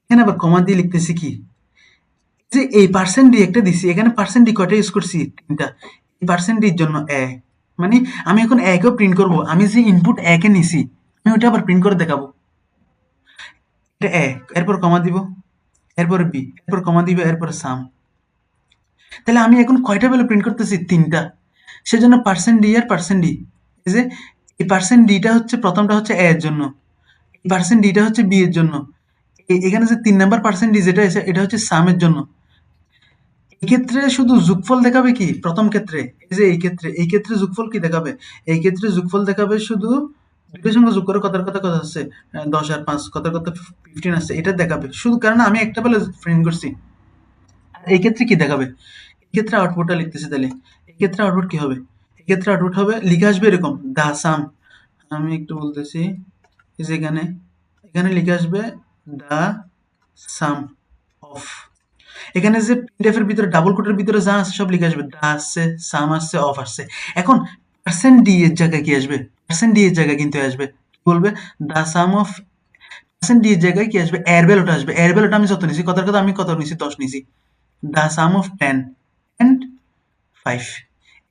এখানে আবার কমা দিয়ে লিখতেছি কি, যে এই পার্সেন্ট ডি একটা দিছি, এখানে পার্সেন্ট ডি কয়টা ইউজ করছি? তিনটা। এই পার্সেন্ট ডির জন্য এ, মানে আমি এখন একেও প্রিন্ট করব। আমি যে ইনপুট একে নিছি আমি ওটা আবার প্রিন্ট করে দেখাবো। এটা এ, এরপর কমা দিব, এরপর বি, এরপর কমা দিব, এরপর সাম। তাহলে আমি এখন কয়টা ভ্যালু প্রিন্ট করতেছি? তিনটা। সেজন্য পার্সেন্ট ডি আর পার্সেন্ট ডি, এই যে এই পার্সেন্ট ডিটা হচ্ছে প্রথমটা হচ্ছে এ এর জন্য, এই পার্সেন্ট ডিটা হচ্ছে বি এর জন্য, এখানে যে ৩ নাম্বার পার্সেন্ট ডি যেটা আছে এটা হচ্ছে সামের জন্য। এক্ষেত্রে শুধু যোগফল দেখাবে কি? প্রথম ক্ষেত্রে এই যে এই ক্ষেত্রে যোগফল কি দেখাবে? এই ক্ষেত্রে যোগফল দেখাবে শুধু দুটোর সঙ্গে যোগ করে কতার কথা কথা আসছে ১০ আর ৫ কতার কথা 15 আসছে, এটা দেখাবে শুধু, কারণ আমি একটা বেলা প্রিন্ট করছি। এই ক্ষেত্রে কি দেখাবে? এই ক্ষেত্রে আউটপুটটা লিখতেছি, তাহলে এই ক্ষেত্রে আউটপুট কি হবে? এই ক্ষেত্রে আউটপুট হবে, লিখে আসবে এরকম দা সাম। আমি একটু বলতেছি, এই যে এখানে এখানে লিখে আসবে দা সাম অফ, এখানে যে printf এর ভিতরে ডাবল কোটের ভিতরে যা আছে সব লিখে আসবে, দা আসছে, সাম আসছে, অফ আসছে। এখন পার্সেন্ট ডি এর জায়গায় কি আসবে? পার্সেন্ট ডি এর জায়গায় কিন্তু আসবে কি বলবে? দা সাম অফ পার্সেন্ট ডি এর জায়গায় কি আসবে? এর ভ্যালুটা আসবে। এর ভ্যালুটা আমি যত নিছি, কথার কথা আমি কত নিছি? ১০ নিছি। দা সাম অফ 10 এন্ড 5।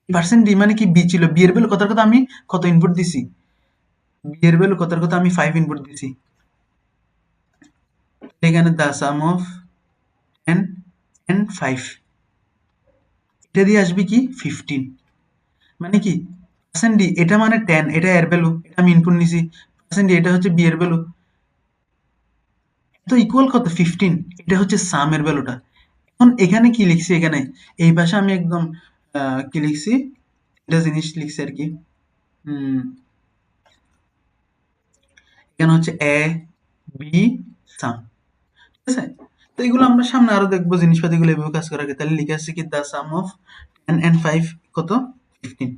পার্সেন্ট ডি মানে কি? বি ছিল, বি এর ভ্যালু কথার কথা আমি কত ইনপুট দিছি? বি এর ভ্যালু কথার কথা আমি 5 ইনপুট দিছি। এখানে দা সাম অফ 10 এন্ড 5, এটা দিয়ে আসবে কি? 15। মানে কি? পার্সেন্ট ডি এটা মানে 10, এটা এর ভ্যালু, এটা আমি ইনপুট নিছি। পার্সেন্ট ডি এটা হচ্ছে বি এর ভ্যালু, তো ইকুয়াল কত? 15। এটা হচ্ছে সাম এর ভ্যালুটা। এখন এখানে কি লিখছি? এখানে এই পাশে আমি একদম কি লিখছি, এটা জিনিস লিখছি আর কি। এখানে হচ্ছে এ বি সাম, ঠিক আছে? তো এগুলো আমরা সামনে আরো দেখবো জিনিসপাতিগুলো এভাবে কাজ করার আগে। তাহলে লিখে আসছে কি দা সাম অফ 10 and 5 কত? 15,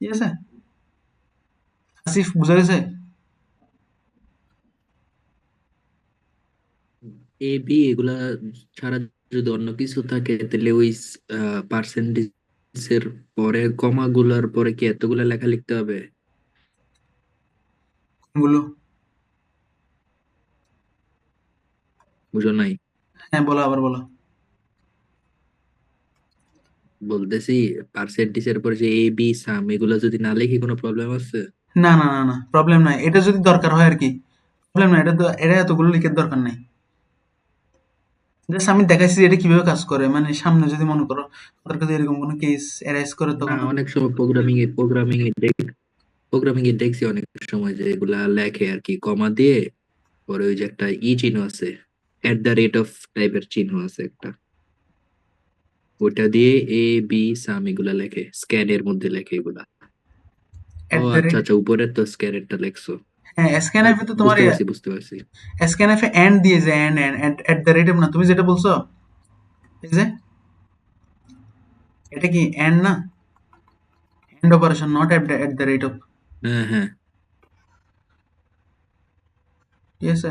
ঠিক আছে? আসিফ, বুঝা গেছে? এ বি এগুলা ছাড়া যদি অন্য কিছু থাকে তাহলে ওই পার্সেন্টেজের পরে কমা গুলার পরে কি এতগুলা লেখা লিখতে হবে? কোনগুলো? বুঝো নাই? হ্যাঁ, বলো, আবার বলো। বলতেছি পার্সেন্টেজের পর যে এ বি সাম এগুলো যদি না লিখি কোনো প্রবলেম আছে? না, না, না, না, প্রবলেম নাই। এটা যদি দরকার হয় আরকি। প্রবলেম নাই। এটা এতগুলো লিখার দরকার নাই। জাস্ট আমি দেখাইছি যে এটা কিভাবে কাজ করে। মানে সামনে যদি মনে করো তাদের কাছে এরকম কোনো কেস অ্যারাইজ করে না, তখন তুমি অনেক সময় প্রোগ্রামিং এ দেখছি অনেক সময় যে এগুলা লেখে আর কি কমা দিয়ে, পরে ওই যে একটা চিহ্ন আছে, @ টাইপের চিহ্ন আছে একটা, ওটা দিয়ে এ বি সাম এগুলা লেখে, স্ক্যানের মধ্যে লেখে এগুলা। ও এট দ্য আচ্ছা রেট। আচ্ছা, উপরের তো স্ক্যানেরটা লেখছো। হ্যাঁ, হ্যাঁ, এসকেএনএফ এ তো তোমার বুঝতে পারছি বুঝতে পারছি। এসকেএনএফ এ এন্ড দিয়ে যে and and at the rate না, তুমি যেটা বলছো এই যে এটা কি এন্ড না? And operation, not at the rate of. হ্যাঁ হ্যাঁ। ঠিক আছে?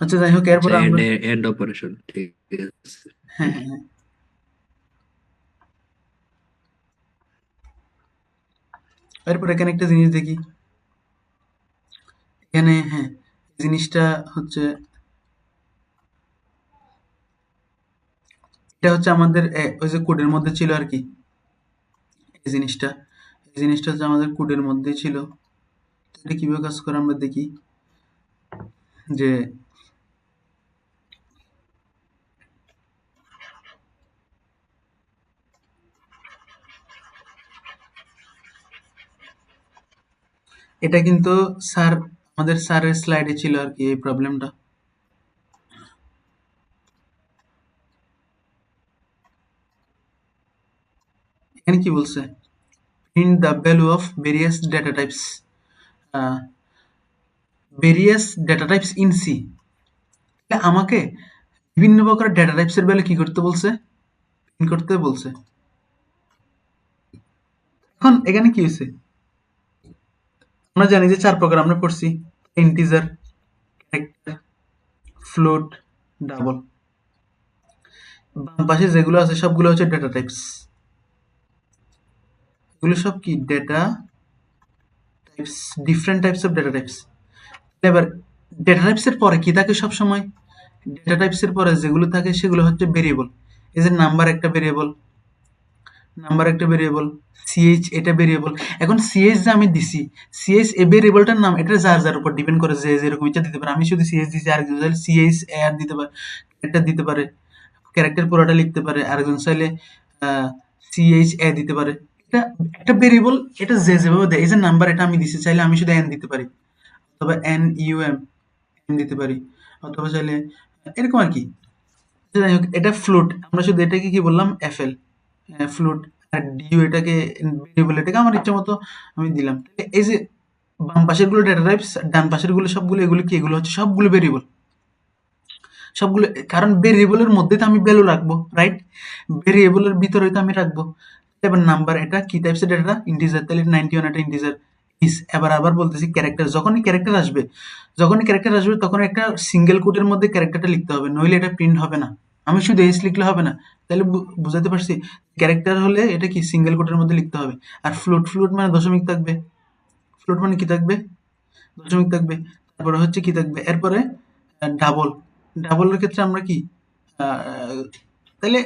আচ্ছা, যাই হোক, আচ্ছা, এরপরে এন্ড আমরা এন্ড অপারেশন, ঠিক আছে। হ্যাঁ, হ্যাঁ, হ্যাঁ। এরপর এখানে একটা জিনিস দেখি। এখানে হ্যাঁ, জিনিসটা হচ্ছে এটা হচ্ছে আমাদের ওই যে কোডের মধ্যে ছিল আর কি। এই জিনিসটা এই জিনিসটা হচ্ছে আমাদের কোডের মধ্যেই ছিল। তো এটা কিভাবে কাজ করে আমরা দেখি যে এটা কিন্তু স্যার আমাদের স্যারের স্লাইডে ছিল আর কি এই প্রবলেমটা। এখানে কি বলছে? Print the value of various data types in C. আমাকে বিভিন্ন প্রকার ডেটা টাইপস এর ভ্যালু কি করতে বলছে? প্রিন্ট করতে বলছে। এখন এখানে কি হয়েছে? আমরা জানি যে 4 প্রকার আমরা পড়ছি। Integer, character, float, double. বাম পাশে যেগুলো আছে সবগুলো হচ্ছে ডেটা টাইপস। এগুলো সব কি? Data types, different types of data types. এবার ডেটা টাইপস এর পরে কি থাকে সব সময়? ডেটা টাইপস এর পরে যেগুলো থাকে সেগুলো হচ্ছে ভেরিয়েবল। এই যে নাম্বার একটা ভেরিয়েবল, সিএইচ এটা ভেরিয়েবল। এখন সিএইচ যে আমি দিছি, সিএইচ এই ভেরিয়েবলটার নাম এটা যার যার উপর ডিপেন্ড করে, যে যেরকম ইচ্ছা দিতে পারে। আমি শুধু সিএইচ দিছি, আরেকজন চাইলে সিএইচ আর দিতে পারে, ক্যারেক্টার দিতে পারে, ক্যারেক্টার পুরোটা লিখতে পারে, আরেকজন চাইলে সিএইচ এ দিতে পারে। এটা একটা ভেরিয়েবল, এটা যে যেভাবে দেয়। এই যে নাম্বার এটা আমি দিছি, চাইলে আমি শুধু এন দিতে পারি, অথবা এন ইউ এম এন দিতে পারি, অথবা চাইলে এরকম আর কি। যাই হোক, এটা ফ্লোট, আমরা শুধু এটাকে কি বললাম? FL, float. আর ডিউ এটাকে ভেরিয়েবল, এটাকে আমার ইচ্ছা মতো আমি দিলাম। এই যে বাম পাশের গুলো ডেটা টাইপস, ডান পাশের গুলো সবগুলো, এগুলো কি? এগুলো হচ্ছে সবগুলো ভেরিয়েবল। সবগুলো, কারণ ভেরিয়েবলের মধ্যে তো আমি ভ্যালু রাখবো, রাইট? ভেরিয়েবলের ভিতরে তো আমি রাখবো। এবার নাম্বার এটা কি টাইপসের ডেটা? ইন্টিজার, তাহলে 91 একটা ইন্টিজার। ইস, এবার আবার বলতেছি ক্যারেক্টার। যখনই ক্যারেক্টার আসবে তখন একটা সিঙ্গেল কোটের মধ্যে ক্যারেক্টারটা লিখতে হবে, নইলে এটা প্রিন্ট হবে না। আমি শুধু এস লিখলে হবে না। তাহলে বুঝাতে পারছি? ক্যারেক্টার হলে এটা কি সিঙ্গেল কোটের মধ্যে লিখতে হবে। আর ফ্লোট মানে দশমিক থাকবে। ফ্লোট মানে কি থাকবে? দশমিক থাকবে। তারপরে হচ্ছে কি থাকবে? এরপরে ডাবল। ডাবলের ক্ষেত্রে আমরা কি? আহ, তাহলে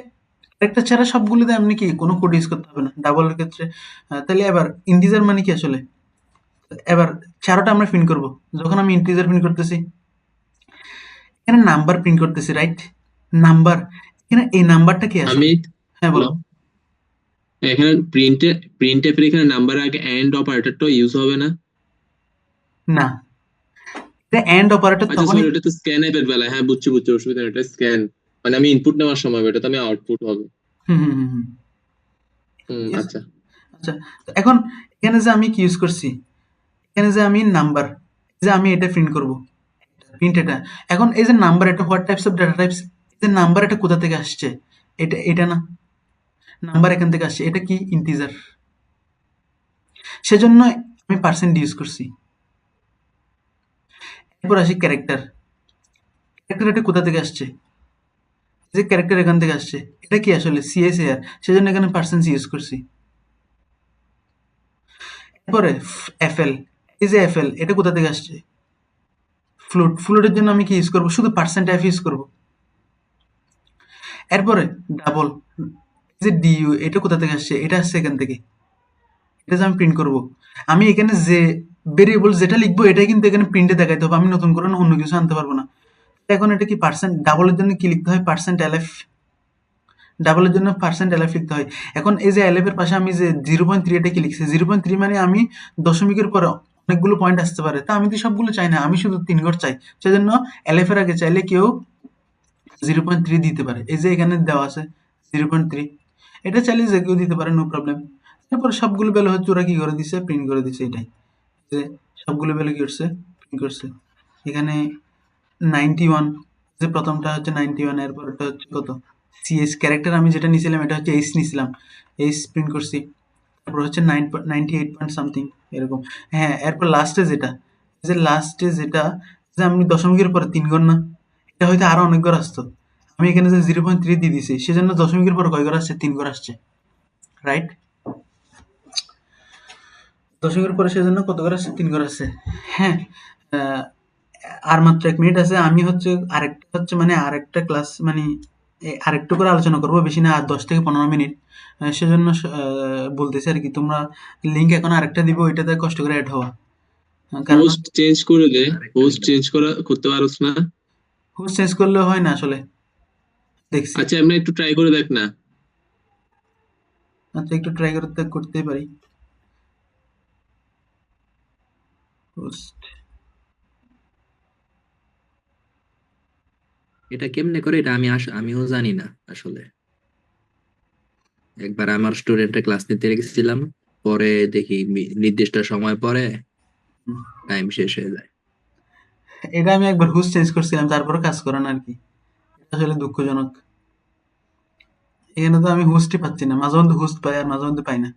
ক্যারেক্টার ছাড়া সবগুলোতে এমনি কি কোনো কোড ইউজ করতে হবে না ডাবলের ক্ষেত্রে। তাহলে এবার ইন্টিজার মানে কি আসলে? এবার 4টা আমরা প্রিন্ট করব। যখন আমি ইন্টিজার প্রিন্ট করতেছি, এখানে নাম্বার প্রিন্ট করতেছি, রাইট? নাম্বার, এখানে এই নাম্বারটা কি আসলে? আমি হ্যাঁ, বলো। হ্যালো, এখানে প্রিন্ট এর এখানে নাম্বার আগে এন্ড অপারেটরটা ইউজ হবে না? না, এটা এন্ড অপারেটর আচ্ছা তখনই। সরি, ওটা তো স্ক্যান এর বেলায়, হ্যাঁ বুঝছি বুঝছি, অসুবিধা নেই, এটা স্ক্যান মানে আমি ইনপুট নেওয়ার সময় এটা তো আমি আউটপুট হবে। হুম, হুম, হুম, হুম। ঠিক আছে? আচ্ছা। আচ্ছা, তো এখন এখানে যে আমি কি ইউজ করছি, এখানে যে আমি নাম্বার, যে আমি এটা প্রিন্ট করব, প্রিন্ট এটা। এখন এই যে নাম্বার, এটা what types of data types? এই যে নাম্বার, এটা কোথা থেকে আসছে? এটা না, নাম্বার এখান থেকে আসছে। এটা কি? ইন্টিজার। সেজন্য আমি পার্সেন্ট ইউজ করছি। এরপর আসি ক্যারেক্টার। ক্যারেক্টার এটা কোথা থেকে আসছে? এই যে ক্যারেক্টার এখান থেকে আসছে। এটা কি আসলে? সিএসএআর, সেজন্য এখানে পার্সেন্ট ইউজ করছি। এরপরে এফএল, এই যে এফএল এটা কোথা থেকে আসছে? ফ্লুটের জন্য আমি কি ইউজ করবো? শুধু পার্সেন্ট এফ ইউজ করবো। এরপরে ডাবল, এই যে ডিইউ এটা কোথা থেকে আসছে? এটা আসছে এখান থেকে। এটা যে আমি প্রিন্ট করবো, আমি এখানে যে ভেরিয়েবল যেটা লিখবো এটাই কিন্তু এখানে প্রিন্টে দেখাইতে হবে, আমি নতুন করে অন্য কিছু আনতে পারবো না। এখন এটা কি পার্সেন্ট ডাবলের জন্য কি লিখতে হয়? Percent LF. ডাবলের জন্য পার্সেন্ট এলএফ লিখতে হয়। এখন এই যে এলএফ এর পাশে আমি যে 0.3 এটা কি লিখছি? 0.3 মানে আমি দশমিকের পরে অনেকগুলো পয়েন্ট আসতে পারে, তা আমি তো সবগুলো চাই না, আমি শুধু 3 ঘর চাই। সেজন্য এলএফ এর আগে চাইলে কেউ 0.3 দিতে পারে। এই যে এখানে দেওয়া আছে 0.3, এটা চাইলে যে কেউ দিতে পারে, নো প্রবলেম। তারপর সবগুলো ভ্যালু হচ্ছে ওরা কি করে দিছে? প্রিন্ট করে দিছে। এটাই যে সবগুলো ভ্যালু কি করছে? প্রিন্ট করছে। এখানে 91, যে প্রথমটা হচ্ছে 91, এরপরটা হচ্ছে কত? সিএস ক্যারেক্টার আমি যেটা নিয়েছিলাম এটা হচ্ছে এইচ নিয়েছিলাম, এইচ প্রিন্ট করছি। তারপর হচ্ছে 98 পয়েন্ট সামথিং এরকম। হ্যাঁ, এরপর লাস্টে যেটা, যে লাস্টে যেটা, যে আমি দশমিকের পরে 3 ঘর না, এটা হয়তো আরো অনেক ঘর আসতো। আমি এখানে যে 0.3 দিয়ে দিছি সেজন্য দশমিকের পরে কয় ঘর আসছে? 3 ঘর আসছে, রাইট? দশমিকের পরে সেজন্য কত ঘর আসছে? 3 ঘর আসছে। হ্যাঁ, আহ, আর মাত্র 1 মিনিট আছে। আমি হচ্ছে আরেকটা হচ্ছে মানে আরেকটা ক্লাস মানে আরেকটু করে আলোচনা করবো, বেশি না, আর 10 থেকে 15 মিনিট। সেজন্য বলতেছি আর কি, তোমরা লিঙ্ক এখন আরেকটা দিব, ওইটাতে কষ্ট করে অ্যাড হওয়া। কারণ হোস্ট চেঞ্জ করে দে, আরেকটা হোস্ট দিলাম। চেঞ্জ করতে পারোস না? হোস্ট চেঞ্জ করলে হয় না আসলে, দেখছি। আচ্ছা এমনি একটু ট্রাই করে দেখ না। আচ্ছা একটু ট্রাই করতে করতেই পারি। হোস্ট, এটা কেমনে করে এটা আমিও জানি না আসলে। একবার আমার স্টুডেন্টের ক্লাস নিতে রেখেছিলাম, পরে দেখি নির্দিষ্ট সময় পরে টাইম শেষ হয়ে যায়। এটা আমি একবার হোস্ট চেঞ্জ করছিলাম, তারপরে কাজ করে না আর কি। এটা আসলে দুঃখজনক। এখানে তো আমি হোস্টই পাচ্ছি না, মাঝে মধ্যে হোস্ট পাই আর মাঝে মধ্যে পাই না।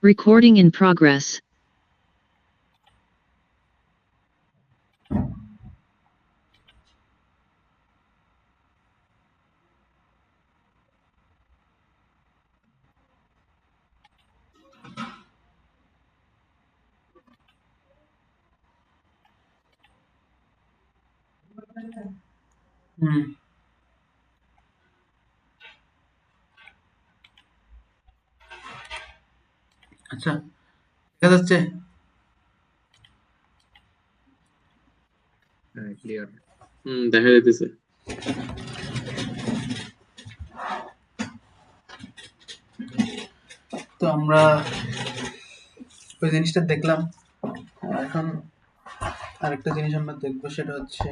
Recording in progress. হুম, আচ্ছা, দেখা যাচ্ছে। হ্যাঁ, ক্লিয়ার। দেখা যাইতেছে। তো আমরা ওই জিনিসটা দেখলাম। এখন আরেকটা জিনিস আমরা দেখবো, সেটা হচ্ছে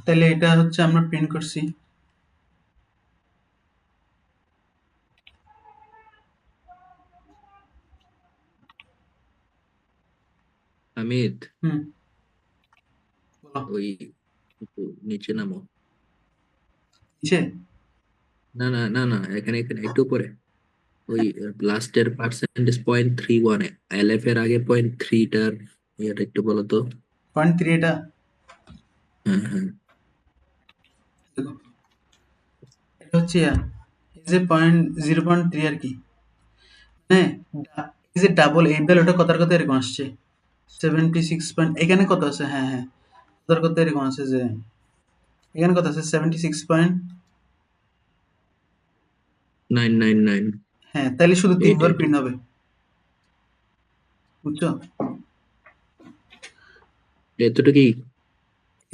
তাহলে এটা হচ্ছে আমরা প্রিন্ট করছি। হামিদ, হুম, বলো। ওই একটু নিচে নামো। নিচে? না না না না, এখানে এখানে একটু উপরে। ওই লাস্টের পার্সেন্টেজ 0.31 এলএফ এর আগে 0.3টার এটা একটু বলো তো। 0.3 এটা? হ্যাঁ হ্যাঁ। দেখো, এটা হচ্ছে এই যে 0.3 আর কি, হ্যাঁ। এই যে ডাবল এই ভ্যালুটা কথার কথা এরকম আসছে 76 পয়েন্ট, এখানে কত আছে? হ্যাঁ হ্যাঁ, কথার কথা এরকম আছে যে এখানে কত আছে 76 পয়েন্ট। 999 হ্যাঁ, তাহলে শুধু 3 বার 888। প্রিন্ট হবে, বুঝছো? এতটুকুই?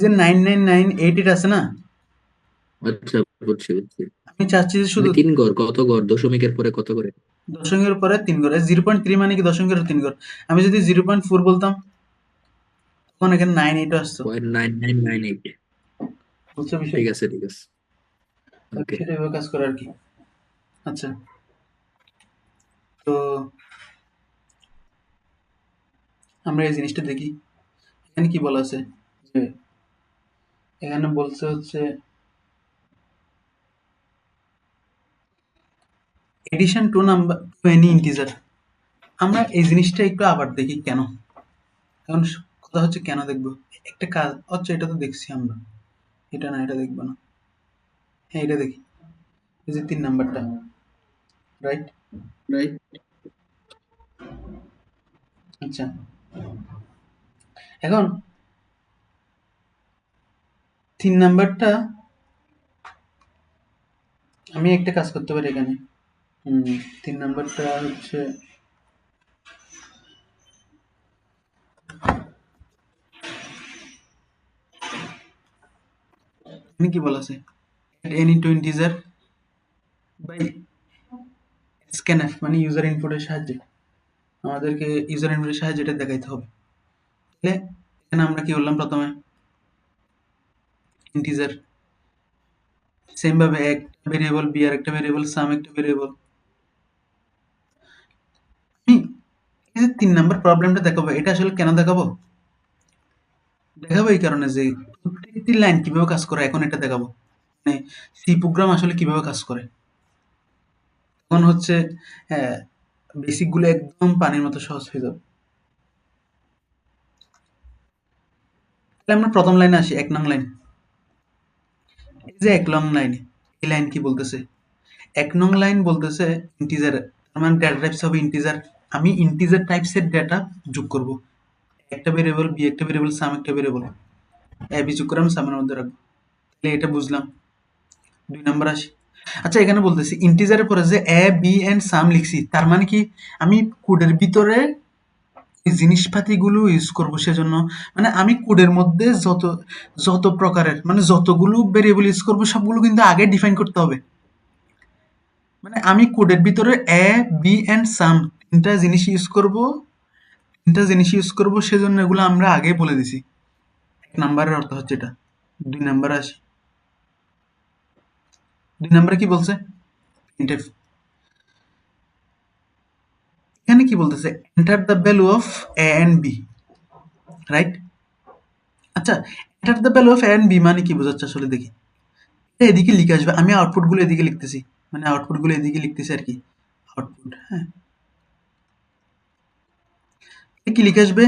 এই যে 99988 আছে না, আচ্ছা, বুঝছি বুঝছি। আমি চাচ্ছি যে মানে শুধু 3 ঘর, কত ঘর দশমিকের পরে কত করে? দশমিকের পরে 3 ঘর। 0.3 মানে কি দশমিকের 3 ঘর? আমি যদি 0.4 বলতাম তখন এখানে 98 আসতো, 0.9998। বুঝছো ঠিক বিষয়টা? আছে ঠিক আছে। ওকে। বিষয়টা এভাবে কাজ করে আর কি। আচ্ছা, তো আমরা এই জিনিসটা দেখি। এখানে কি বলা আছে যে এখানে বলছে হচ্ছে addition two number to any integer. আমরা এই জিনিসটা একটু আবার দেখি কেন। এখন কথা হচ্ছে কেন দেখবো, একটা কাজ হচ্ছে, এটা তো দেখছি আমরা, এটা না, এটা দেখবো না। হ্যাঁ, এটা দেখি, এই যে 3 নাম্বারটা, রাইট? রাইট। আচ্ছা, এখন 3 নাম্বারটা আমি একটা কাজ করতে পারি এখানে। 3 নাম্বারটা হচ্ছে এখানে কি বলা আছে, any two integer by scanf, মানে ইউজার ইনপুটের সাহায্যে আমাদেরকে ইউজার ইনপুটের সাহায্যে এটা দেখাইতে হবে। তাহলে এখানে আমরা কি করলাম, প্রথমে ইন্টিজার, সেম ভাবে একটা ভেরিয়েবল বি আর একটা ভেরিয়েবল সাম একটা ভেরিয়েবল। আমি এই যে 3 নাম্বার প্রবলেমটা দেখাবো, এটা আসলে কেন দেখাবো? দেখাবো এই কারণে যে প্রত্যেকটি লাইন কিভাবে কাজ করে এখন এটা দেখাবো, মানে সি প্রোগ্রাম আসলে কিভাবে কাজ করে। তখন হচ্ছে বেসিক গুলো একদম পানির মতো সহজ হয়ে যাবে। তাহলে আমরা প্রথম লাইনে আসি, 1 নং লাইন। এই যে 1 নং লাইন, এই লাইন কি বলতেছে? 1 নং লাইন বলতেছে ইন্টিজার, তার মানে ডেটা টাইপস হবে ইন্টিজার। আমি ইন্টিজার টাইপসের ডেটা যোগ করব, একটা ভেরিয়েবল বি একটা ভেরিয়েবল সাম একটা ভেরিয়েবল, এ বি যোগ করে আমি সামের মধ্যে রাখবো। তাহলে এটা বুঝলাম। 2 নাম্বার আসি। আচ্ছা, এখানে বলতেছি ইন্টিজারের পরে যে এ বি এন্ড সাম লিখছি, তার মানে কি আমি কোডের ভিতরে এই জিনিসপাতিগুলো ইউজ করব, সেজন্য মানে আমি কোডের মধ্যে যত যত প্রকারের মানে যতগুলো ভেরিয়েবল ইউজ করব সবগুলো কিন্তু আগে ডিফাইন করতে হবে। মানে আমি কোডের ভিতরে এ বি এন্ড সাম তিনটা জিনিস ইউজ করব, সেজন্য এগুলো আমরা আগে বলে দিছি। 1 নাম্বারের অর্থ হচ্ছে এটা। 2 নাম্বার আসি। 2 নাম্বারে কি বলছে? printf। এখানে কি বলতেছে? Enter the value of a and b, right? আচ্ছা, enter the value of a and b মানে কি বোঝাচ্ছে আসলে দেখি। এটা এদিকে লিখে আসবে, আমি আউটপুট গুলো এদিকে লিখতেছি, মানে আউটপুট গুলো এদিকে লিখতেছি আর কি, আউটপুট। হ্যাঁ, কি লিখে আসবে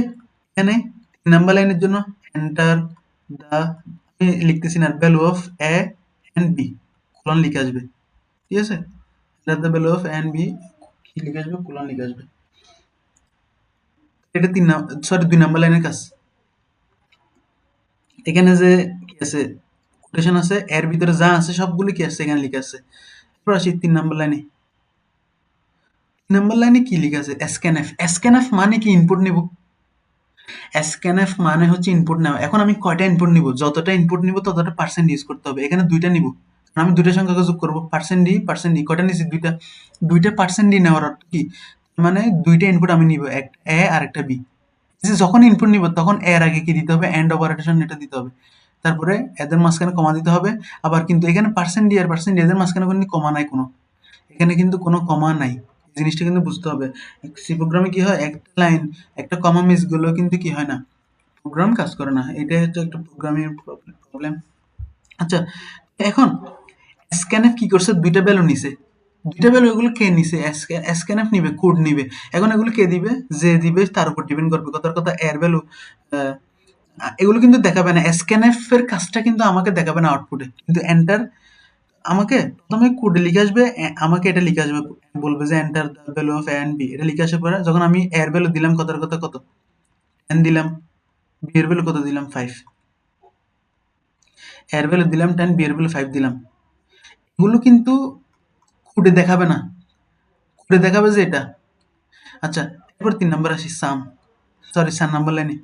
এখানে 3 নাম্বার লাইনের জন্য? এন্টার দা, আমি লিখতেছি না, value of a and b colon লিখে আসবে, ঠিক আছে? Enter the value of a and b কি লিখে আসবে, কোলন লিখে আসবে। এটা 2 নাম্বার লাইনের কাজ। এখানে যে কি আছে, কোটেশন আছে, এর ভিতরে যা আছে সবগুলো কি আছে এখানে লিখে আছে। এরপর আসি 3 নাম্বার লাইনে। 3 নাম্বার লাইনে কি লিখে আছে? scanf। scanf মানে কি ইনপুট নিব। scanf মানে হচ্ছে ইনপুট নেওয়া। এখন আমি কয়টা ইনপুট নিব? যতটা ইনপুট নিব ততটা পার্সেন্ট ইউজ করতে হবে। এখানে 2টা নিব, কারণ আমি 2টা সংখ্যাকে যোগ করব। পার্সেন্ট ডি কয়টা নিছি? 2টা। 2টা পার্সেন্ট ডি নেওয়ার অর্থ কি? মানে 2টা ইনপুট আমি নিব, একটা এ আর একটা বি। যখন ইনপুট নিব তখন এর আগে কি দিতে হবে? এন্ড অপারেশন এটা দিতে হবে। তারপরে এদের মাঝখানে কমা দিতে হবে। আবার কিন্তু এখানে পার্সেন্ট ডি আর পার্সেন্ট ডি এদের মাঝখানে কিন্তু কমা নাই কোনো, এখানে কিন্তু কোনো কমা নাই। এই জিনিসটা কিন্তু বুঝতে হবে। সি প্রোগ্রামে কি হয়, একটা লাইন একটা কমা মিস গেলেও কিন্তু কি হয় না, প্রোগ্রাম কাজ করে না। এটাই হচ্ছে একটা প্রোগ্রামিং প্রবলেম। আচ্ছা, এখন স্ক্যানএফ কি করছে, দুইটা ভ্যালু নিছে, দুইটা ভ্যালু এগুলো কে নিছে, স্ক্যানএফ নিবে, কোড নিবে। এখন এগুলো কে দিবে, যে দিবে তার উপর ডিপেন্ড করবে। কথার কথা এর ভ্যালু এগুলো কিন্তু দেখাবে না, স্ক্যানএফ এর কাজটা কিন্তু আমাকে দেখাবে না আউটপুটে, কিন্তু এন্টার আমাকে প্রথমে কোডে লিখে আসবে, আমাকে এটা লিখে আসবে, বলবে যে enter the value of a and b, এটা লিখে আসার পরে যখন আমি এর ভ্যালু দিলাম, কথার কথা কত 10 দিলাম, বি এর ভ্যালু কত দিলাম 5, এর ভ্যালু দিলাম 10, বি এর ভ্যালু 5 দিলাম, এগুলো কিন্তু কোডে দেখাবে না, কোডে দেখাবে যে এটা। আচ্ছা, এরপর 3 নাম্বার আসি, সাম, সরি 4 নাম্বার লাইনে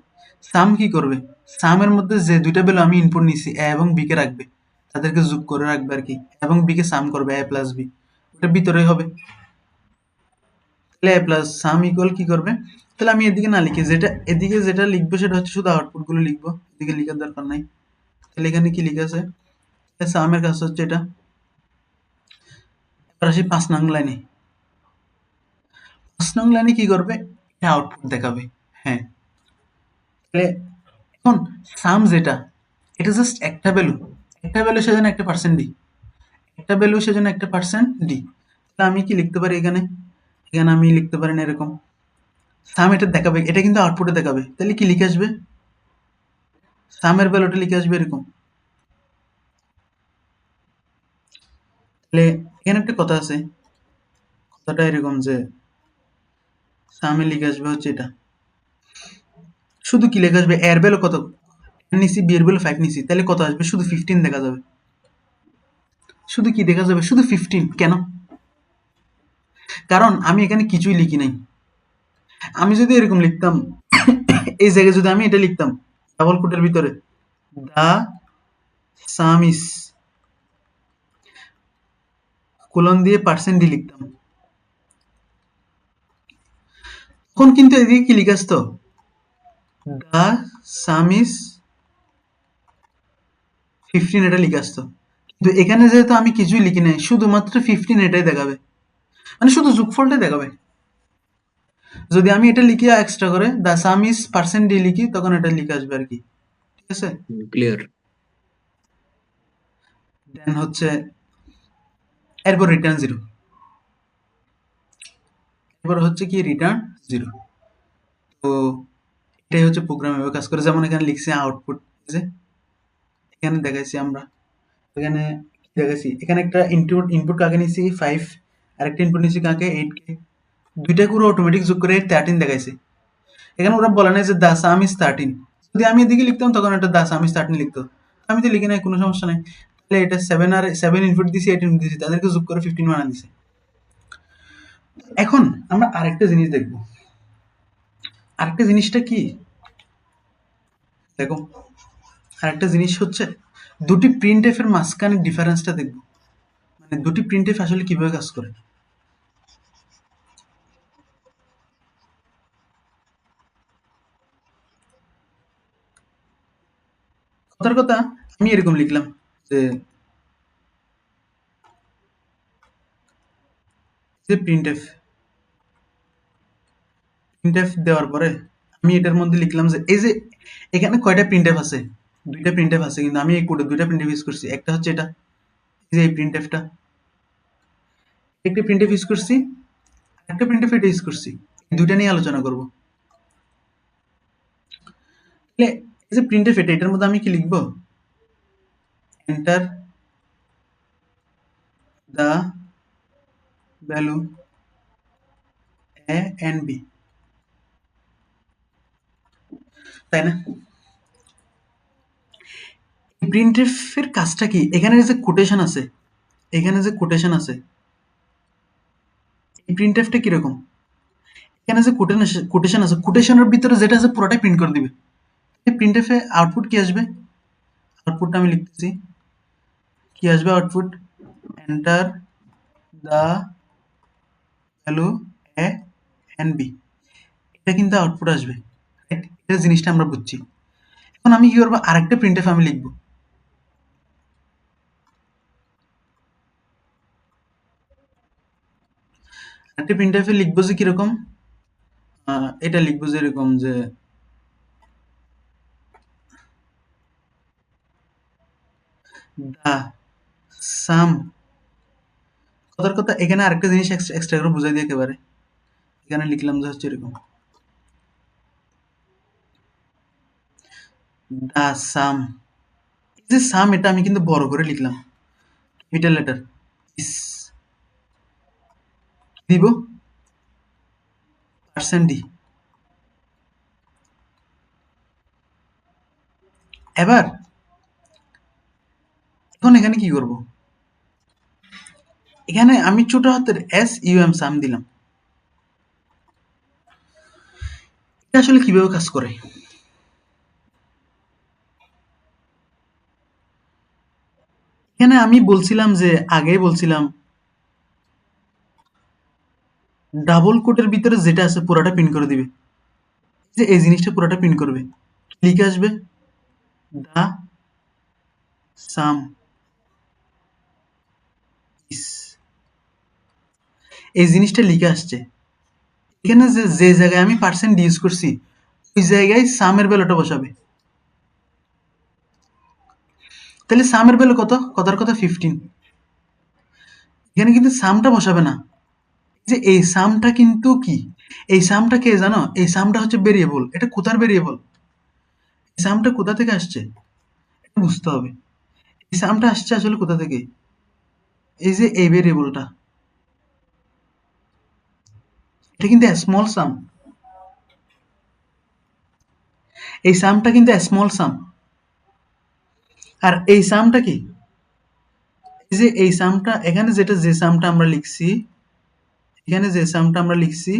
সাম কি করবে, সামের মধ্যে যে দুইটা ভ্যালু আমি ইনপুট নিছি এ এবং বি কে রাখবে, তাদেরকে যোগ করে রাখবে আর কি, এবং বি কে সাম করবে, এ প্লাস বি, এটা ভিতরেই হবে। তাহলে এ প্লাস সাম ইকুয়াল কি করবে, তাহলে আমি এদিকে না লিখে যেটা এদিকে যেটা লিখবো সেটা হচ্ছে শুধু আউটপুট গুলো লিখবো, এদিকে লিখার দরকার নাই। তাহলে এখানে কি লিখা আছে, সামের কাজ হচ্ছে এটা। এবার আসি 5 নং লাইনে, 5 নং লাইনে কি করবে, এটা আউটপুট দেখাবে। হ্যাঁ, তাহলে এখন সাম যেটা, এটা জাস্ট একটা ভ্যালু, একটা ভ্যালু সেজন্য একটা পার্সেন্ট ডি, একটা ভ্যালু সেজন্য একটা পার্সেন্ট ডি। তাহলে আমি কি লিখতে পারি এখানে, এখানে আমি লিখতে পারি না এরকম, সাম এটা দেখাবে, এটা কিন্তু আউটপুটে দেখাবে। তাহলে কি লিখে আসবে, সামের ভ্যালুটা লিখে আসবে এরকম। তাহলে এখানে একটা কথা আছে, কথাটা এরকম যে সামে লিখে আসবে হচ্ছে এটা, শুধু কি লিখে আসবে, এর ভ্যালু কত নিছি, বি এর ভ্যালু 5 নিছি, তাহলে কত আসবে, শুধু 15 দেখা যাবে, শুধু কি দেখা যাবে, শুধু 15। কেন, কারণ আমি এখানে কিছুই লিখি নাই। আমি যদি এরকম লিখতাম, এই জায়গায় যদি আমি এটা লিখতাম ডাবল কোটের ভিতরে, দা সাম ইস কোলন দিয়ে পার্সেন্ট ডি লিখতাম, তখন কিন্তু এদিকে কি লিখে আসতো, দা সাম ইস 15 এটা লিখে আসতো। কিন্তু এখানে যেহেতু আমি কিছুই লিখি নাই, শুধুমাত্র 15 এটাই দেখাবে, মানে শুধু যোগফলটাই দেখাবে। যদি আমি এটা লিখি এক্সট্রা করে দা সাম ইস পার্সেন্ট ডি লিখি, তখন এটা লিখে আসবে আর কি, ঠিক আছে। ক্লিয়ার। দেন হচ্ছে এরপর রিটার্ন জিরো, এরপর হচ্ছে কি রিটার্ন জিরো। তো এটাই হচ্ছে প্রোগ্রাম এভাবে কাজ করে, যেমন এখানে লিখছি আউটপুট, যে এখানে দেখাইছি আমরা, এখানে কি দেখাইছি, এখানে একটা ইনপুট ইনপুট কাকে নিছি 5, আরেকটা ইনপুট নিছি কাকে 8কে, দুইটা করে অটোমেটিক যোগ করে 13 দেখাইছে। এখানে ওরা বলে নাই যে দা সাম ইজ 13, যদি আমি এদিকে লিখতাম তখন এটা দা সাম ইজ 13 লিখতো, আমি তো লিখি নাই, কোনো সমস্যা নাই। তাহলে এটা 7 আর 7 ইনপুট দিছি, 8 ইনপুট দিছি, তাদেরকে যোগ করে 15 বানা দিছে। এখন আমরা আরেকটা জিনিস দেখব, আরেকটা জিনিসটা কি দেখো, আরেকটা জিনিস হচ্ছে দুটি প্রিন্ট এফ এর মাঝখানে ডিফারেন্সটা দেখব, মানে দুটি প্রিন্ট এফ আসলে কিভাবে কাজ করে। কথার কথা আমি এরকম লিখলাম যে প্রিন্ট এফ, প্রিন্ট এফ দেওয়ার পরে আমি এটার মধ্যে লিখলাম যে এই যে এখানে কয়টা প্রিন্ট এফ আছে, দুইটা প্রিন্ট এফ আছে, কিন্তু আমি এই কোডে দুইটা প্রিন্ট এফ ইউজ করছি। একটা হচ্ছে এটা, এই যে এই প্রিন্ট এফটা, একটা প্রিন্ট এফ ইউজ করছি, একটা প্রিন্ট এফ এটা ইউজ করছি, এই দুইটা নিয়ে আলোচনা করব। তাহলে এই যে প্রিন্ট এফ এটা, এটার মধ্যে আমি কি লিখবো, enter the value a and b, তাই না। প্রিন্টএফ এর কাজটা কি, এখানে যে কোটেশন আছে, এখানে যে কোটেশন আছে, এই প্রিন্টএফটা কিরকম, এখানে যে কোটেশন আছে, কোটেশনের ভিতরে যেটা আছে পুরোটাই প্রিন্ট করে দিবে। এই প্রিন্টএফে আউটপুট কি আসবে, আউটপুটটা আমি লিখতেছি, কি আসবে output, enter the value a and b, এটা কিন্তু আউটপুট আসবে, রাইট। এটা জিনিসটা আমরা বুঝছি। এখন আমি কি করবো, আরেকটা প্রিন্টএফ আমি লিখবো, একটা প্রিন্টএফে লিখবো যে কিরকম, এটা লিখবো যে এরকম যে দা সাম, কথার কথা এখানে আরেকটা জিনিস এক্সট্রা করে বুঝাই দিই একেবারে। এখানে লিখলাম যে হচ্ছে এরকম দা সাম, এই যে সাম এটা আমি কিন্তু বড় করে লিখলাম, ক্যাপিটাল লেটার। ইস দিব %d। এবার এখন এখানে কি করব, এখানে আমি ছোট হাতের SUM সাম দিলাম। এটা আসলে কিভাবে কাজ করে, এখানে আমি বলছিলাম যে আগেই বলছিলাম ডাবল কোটের ভিতরে যেটা আছে পুরোটা প্রিন্ট করে দিবে, যে এই জিনিসটা পুরোটা প্রিন্ট করবে, লিখে আসবে দা সাম ইস, এই জিনিসটা লিখে আসছে। এখানে যে যে জায়গায় আমি পার্সেন্ট ইউজ করছি ওই জায়গায় সামের ভ্যালুটা বসাবে। তাহলে সামের ভ্যালু কত, কথার কথা 15, এখানে কিন্তু সামটা বসাবে না, যে এই সামটা কিন্তু কি, এই সামটা কে জানো, এই সামটা হচ্ছে ভেরিয়েবল। এটা কোথার ভেরিয়েবল, এই সামটা কোথা থেকে আসছে এটা বুঝতে হবে। এই সামটা আসছে আসলে কোথা থেকে, এই যে এই ভেরিয়েবলটা, এটা কিন্তু স্মল সাম, এই সামটা কিন্তু স্মল সাম। আর এই সামটা কি, এই যে এই সামটা এখানে যেটা যে সামটা আমরা লিখছি, এখানে যে সামটা আমরা লিখছি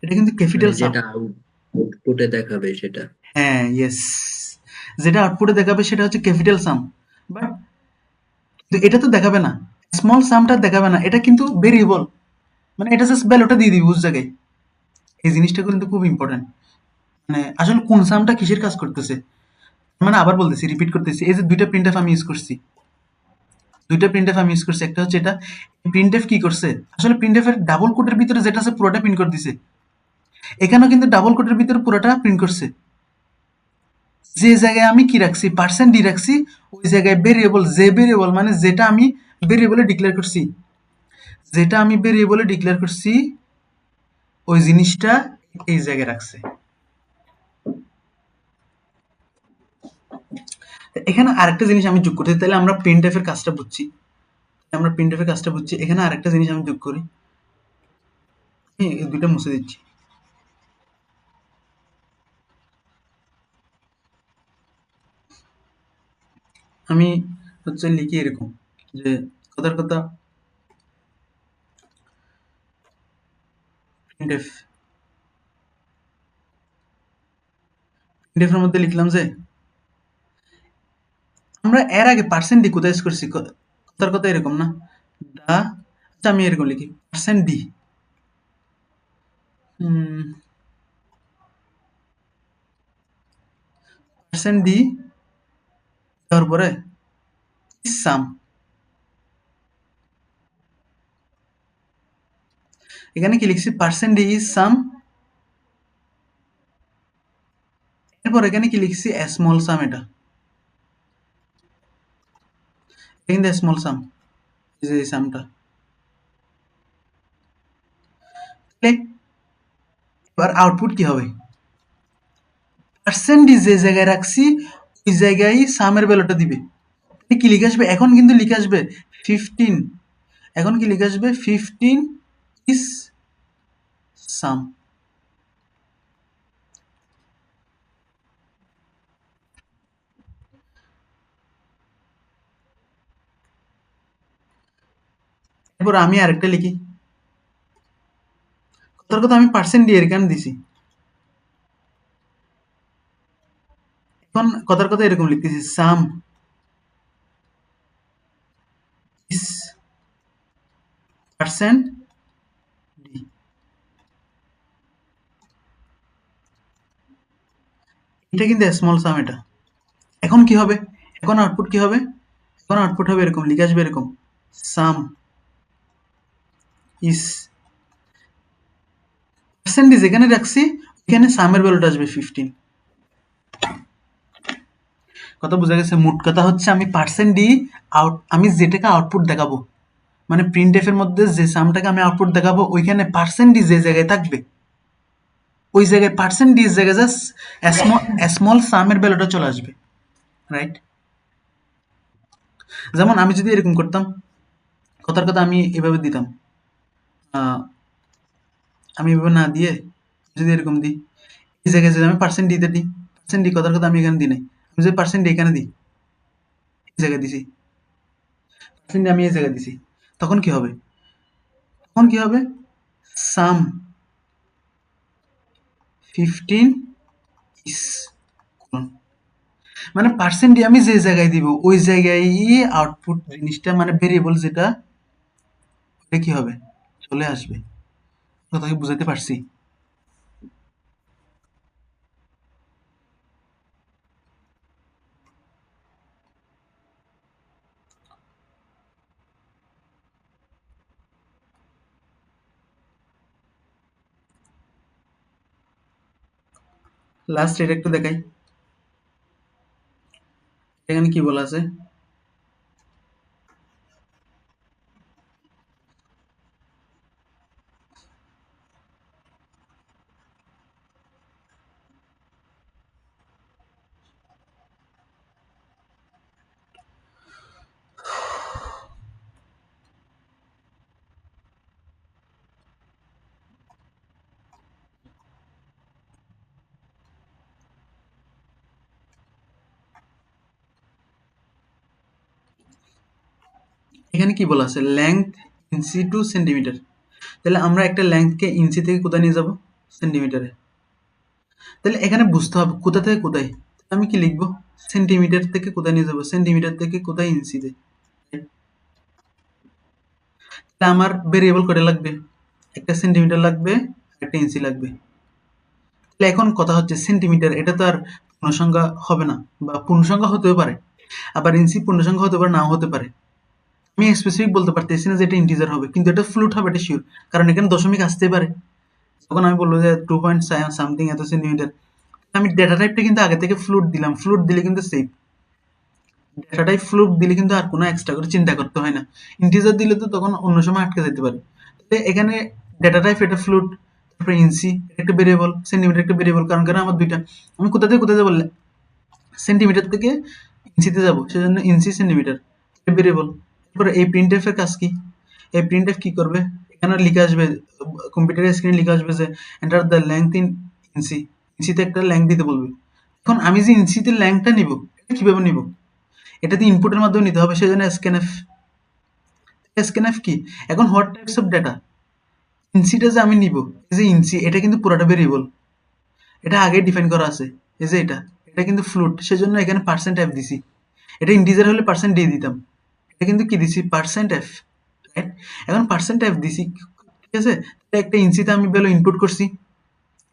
এটা কিন্তু মানে ক্যাপিটাল সাম। যেটা আউটপুটে দেখাবে সেটা। হ্যাঁ ইয়েস, যেটা আউটপুটে দেখাবে সেটা হচ্ছে ক্যাপিটাল সাম, বাট এটা তো দেখাবে না, স্মল সামটা দেখাবে না, এটা কিন্তু ভেরিয়েবল, মানে এটা জাস্ট ভ্যালুটা দিয়ে দিবি উস জায়গায়। এই জিনিসটা কিন্তু খুব ইম্পর্টেন্ট, মানে আসলে কোন সামটা কিসের কাজ করতেছে, মানে আবার বলতেছি, রিপিট করতেছি, এই যে দুইটা প্রিন্টএফ আমি ইউজ করছি, দুইটা প্রিন্টএফ আমি ইউজ করছি, একটা হচ্ছে এটা, প্রিন্টএফ কি করছে আসলে, প্রিন্টএফ এর ডাবল কোটের ভিতরে যেটা আছে পুরোটা প্রিন্ট করে দিছে, এখানেও কিন্তু ডাবল কোটের ভিতরে পুরোটা প্রিন্ট করছে। যে জায়গায় আমি কি রাখছি %d রাখছি, ওই জায়গায় ভেরিয়েবল, যে ভেরিয়েবল মানে যেটা আমি ভেরিয়েবলে ডিক্লেয়ার করছি, যেটা আমি ভেরিয়েবলে ডিক্লেয়ার করছি ওই জিনিসটা এই জায়গায় রাখছে। এখানে আরেকটা জিনিস আমি যোগ করছি, তাহলে আমরা প্রিন্টএফ এর কাজটা বুঝছি, আমরা প্রিন্টএফ এর কাজটা বুঝছি। এখানে আরেকটা জিনিস আমি যোগ করি, আমি এই দুইটা মুছে দিচ্ছি। আমি হচ্ছে লিখি এরকম যে কথার কথা প্রিন্টএফ, প্রিন্টএফ এর মধ্যে লিখলাম যে আমরা এর আগে %d কোথায় ইউজ করছি, কথার কথা এরকম না, দা, আচ্ছা আমি এরকম লিখি %d, %d দেওয়ার পরে সাম, এখানে কি লিখছি %d is sum, এরপর এখানে কি লিখছি স্মল সাম, এটা কিন্তু স্মল সাম, এই যে সামটা, এবার আউটপুট কি হবে, %d যে জায়গায় রাখছি ওই জায়গায় সামের ভ্যালুটা দিবে, কি লিখে আসবে এখন, কিন্তু লিখে আসবে 15, এখন কি লিখে আসবে 15 is sum। এরপর আমি আরেকটা লিখি, কথার কথা আমি %d এখানে দিছি, এখন কথার কথা এরকম লিখতেছি সাম is %d, এটা কিন্তু স্মল সাম এটা। এখন কি হবে, এখন আউটপুট কি হবে, এখন আউটপুট হবে এরকম, লিখে আসবে এরকম সাম ইস পার্সেন্টেজ যেখানে রাখছি এখানে সামের ভ্যালুটা আসবে 15। কথা বোঝা গেছে? মোট কথা হচ্ছে আমি পার্সেন্ট দিই আমি যেটাকে আউটপুট দেখাবো, মানে প্রিন্ট এফ এর মধ্যে যে সামটাকে আমি আউটপুট দেখাবো ওইখানে পার্সেন্টেজ যে জায়গায় থাকবে ওই জায়গায় পার্সেন্টেজ জায়গায় জাস্ট স্মল সামের ভ্যালুটা চলে আসবে, রাইট? যেমন আমি যদি এরকম করতাম, কথার কথা আমি এভাবে দিতাম, আমি এভাবে না দিয়ে যদি এরকম দিই, এই জায়গায় যদি আমি পার্সেন্ট দিতে দিই, পার্সেন্ট দিই, কথার কথা আমি এখানে দিই নাই, আমি যদি পার্সেন্ট এখানে দিই, এই জায়গায় দিছি, পার্সেন্ট আমি এই জায়গায় দিছি, তখন কি হবে? তখন কি হবে? সাম 15 ইস কোলন, মানে পার্সেন্ট দিয়ে আমি যে জায়গায় দিব ওই জায়গায় আউটপুট জিনিসটা মানে ভেরিয়েবল যেটা এটা কি হবে? চলে আসবে। কথা কি বুঝাতে পারছি? লাস্ট এটা একটু দেখাই, এখানে কি বলা আছে? এখানে কি বলা আছে? Length inch two centimetre. তাহলে আমরা একটা লেংথকে ইঞ্চি থেকে কোথায় নিয়ে যাব? সেন্টিমিটারে। তাহলে এখানে বুঝতে হবে কোথা থেকে কোথায়। আমি কি লিখবো? সেন্টিমিটার থেকে কোথায় নিয়ে যাব? সেন্টিমিটার থেকে কোথায় ইঞ্চিতে। তাহলে আমার ভেরিয়েবল কয়টা লাগবে? একটা সেন্টিমিটার লাগবে, একটা ইঞ্চি লাগবে। তাহলে এখন কথা হচ্ছে সেন্টিমিটার এটা তো আর পূর্ণসংখ্যা হবে না, বা পূর্ণসংখ্যা হতেও পারে, আবার ইঞ্চি পূর্ণসংখ্যা হতে পারে, নাও হতে পারে। আমি স্পেসিফিক বলতে পারতেছি না যে এটা ইন্টিজার হবে, কিন্তু এটা ফ্লুট হবে, এটা শিওর। কারণ এখানে দশমিক আসতেই পারে। তখন আমি বলবো যে 2 পয়েন্ট সামথিং এত সেন্টিমিটার। আমি ডেটা টাইপটা কিন্তু আগে থেকে ফ্লুট দিলাম, ফ্লুট দিলে কিন্তু সেফ। ডেটা টাইপ ফ্লুট দিলে কিন্তু আর কোনো এক্সট্রা করে চিন্তা করতে হয় না। ইন্টিজার দিলে তো তখন অন্য সময় আটকে যেতে পারে। তো এখানে ডেটা টাইপ এটা ফ্লুট, তারপরে ইঞ্চি একটা ভেরিয়েবল, সেন্টিমিটার একটা ভেরিয়েবল, কারণ কেন আমার দুইটা। আমি কোথা থেকে কোথায় যাবো? সেন্টিমিটার থেকে ইঞ্চিতে যাব, সেজন্য ইঞ্চি সেন্টিমিটার ভেরিয়েবল। এরপরে এই প্রিন্টএফ এর কাজ কি? এই প্রিন্টএফ কি করবে? এখানে লিখে আসবে, কম্পিউটারের স্ক্রিনে লিখে আসবে যে এন্টার দ্য লেংথ ইন ইঞ্চি। ইঞ্চিতে একটা লেংথ দিতে বলবে। এখন আমি যে ইঞ্চিতে লেংথটা নিব, এটা কিভাবে নিব? এটা তো ইনপুটের মাধ্যমে নিতে হবে, সেজন্য স্ক্যানএফ। স্ক্যানএফ কি? এখন হোয়াট টাইপস অফ ডেটা, ইঞ্চিটা যে আমি নিব, এই যে ইঞ্চি এটা কিন্তু পুরাটা ভেরিয়েবল, এটা আগে ডিফাইন করা আছে। এই যে এটা এটা কিন্তু ফ্লুট, সেজন্য এখানে পার্সেন্ট এফ দিছি। এটা ইন্টিজার হলে পার্সেন্ট দিয়ে দিতাম, এটা কিন্তু কি দিছি? Percent F, right? এখন পার্সেন্ট এফ দিছি, ঠিক আছে? একটা ইঞ্চিতে আমি ভ্যালু ইনপুট করছি,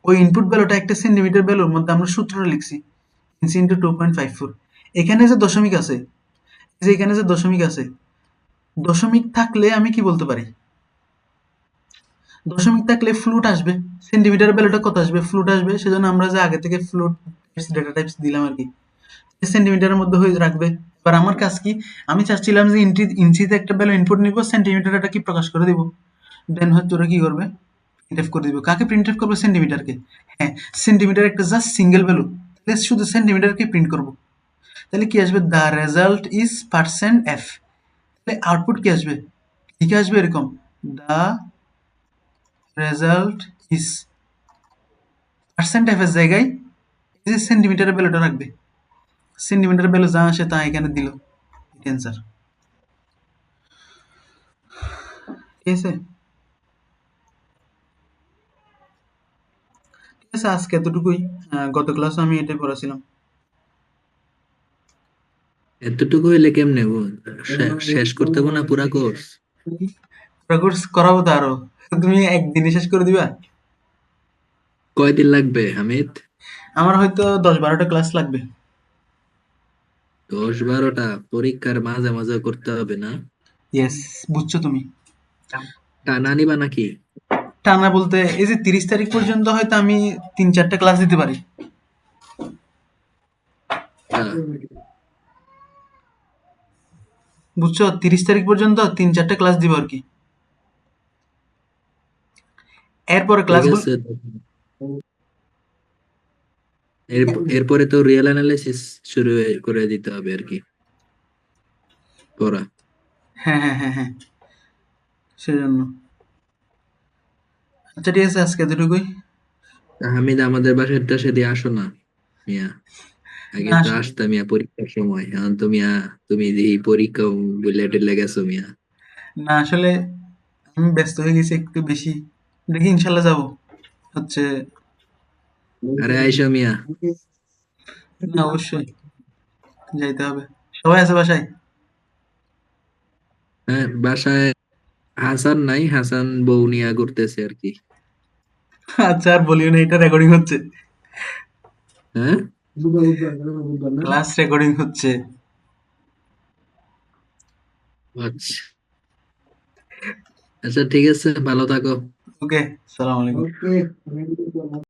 ওই ইনপুট ভ্যালুটা একটা সেন্টিমিটার ভ্যালুর মধ্যে আমরা সূত্রটা লিখছি, ইঞ্চি ইন্টু 2.54। এখানে যে দশমিক আছে, এই যে এখানে যে দশমিক আছে, দশমিক থাকলে আমি কি বলতে পারি? দশমিক থাকলে ফ্লুট আসবে, সেন্টিমিটার ভ্যালুটা কত আসবে? ফ্লুট আসবে, সেজন্য আমরা যে আগে থেকে ফ্লুট ডেটা টাইপস দিলাম আর কি, সেন্টিমিটারের মধ্যে হয়ে রাখবে। এবার আমার কাজ কি? আমি চাচ্ছিলাম যে ইঞ্চিতে একটা ভ্যালু ইনপুট নিব, সেন্টিমিটার এটা কি প্রকাশ করে দিব। দেন হচ্ছে ওরা কি করবে? প্রিন্ট করে দিব। কাকে প্রিন্ট করবে? সেন্টিমিটারকে। হ্যাঁ, সেন্টিমিটার একটা জাস্ট সিঙ্গেল ভ্যালু, তাহলে শুধু সেন্টিমিটারকে প্রিন্ট করব। তাহলে কি আসবে? The result is percent F. তাহলে আউটপুট কি আসবে? লিখে আসবে এরকম, the result is, percent F এর জায়গায় এই যে সেন্টিমিটারের ভ্যালুটা রাখবে, সেন্টিমিটার ভ্যালু যা আসে তা এখানে দিল, অ্যান্সার। ঠিক আছে? ঠিক আছে, আজকে এতটুকুই। গত ক্লাসে আমি এটাই পড়াছিলাম। এতটুকু হইলে কেমনে শেষ করতে হবে না পুরা কোর্স? পুরো কোর্স করাবো তো আরো, তুমি একদিনে শেষ করে দিবা? কয়দিন লাগবে হামিদ? আমার হয়তো 10-12টা ক্লাস লাগবে। 10-12টা পরীক্ষার মাঝে মাঝে করতে হবে না? ইয়েস, বুঝছো তুমি। টানা নিবা নাকি? টানা বলতে এই যে 30 তারিখ পর্যন্ত হয়তো আমি 3-4টা ক্লাস দিতে পারি। হ্যাঁ, বুঝছো? 30 তারিখ পর্যন্ত 3-4টা ক্লাস দিব আরকি। এরপরে ঠিক ক্লাসগুলো আছে। এরপরে তো রিয়েল অ্যানালাইসিস শুরু করে দিতে হবে আর কি পড়া। হ্যাঁ। সেজন্য। আচ্ছা ঠিক আছে আজকে এতটুকুই। হামিদ, আমাদের বাসার টাসে দিয়ে আসো না মিয়া। আগে না তো আসতাম মিয়া পরীক্ষার সময়, এখন তো মিয়া তুমি এই পরীক্ষা বলে টেলে গেছো মিয়া। না আসলে আমি ব্যস্ত হয়ে গেছি একটু বেশি। দেখি ইনশাল্লাহ যাবো। হচ্ছে আরে আইসো মিয়া। না অবশ্যই যাইতে হবে। সবাই আছে বাসায়? হ্যাঁ, বাসায় হাসান নাই, হাসান বউ নিয়া ঘুরতেছে আর কি। আচ্ছা আর বলিও না, এটা রেকর্ডিং হচ্ছে। হ্যাঁ, ক্লাস রেকর্ডিং হচ্ছে। আচ্ছা আচ্ছা, ঠিক আছে, ভালো থাকো। ওকে, সালাম আলাইকুম।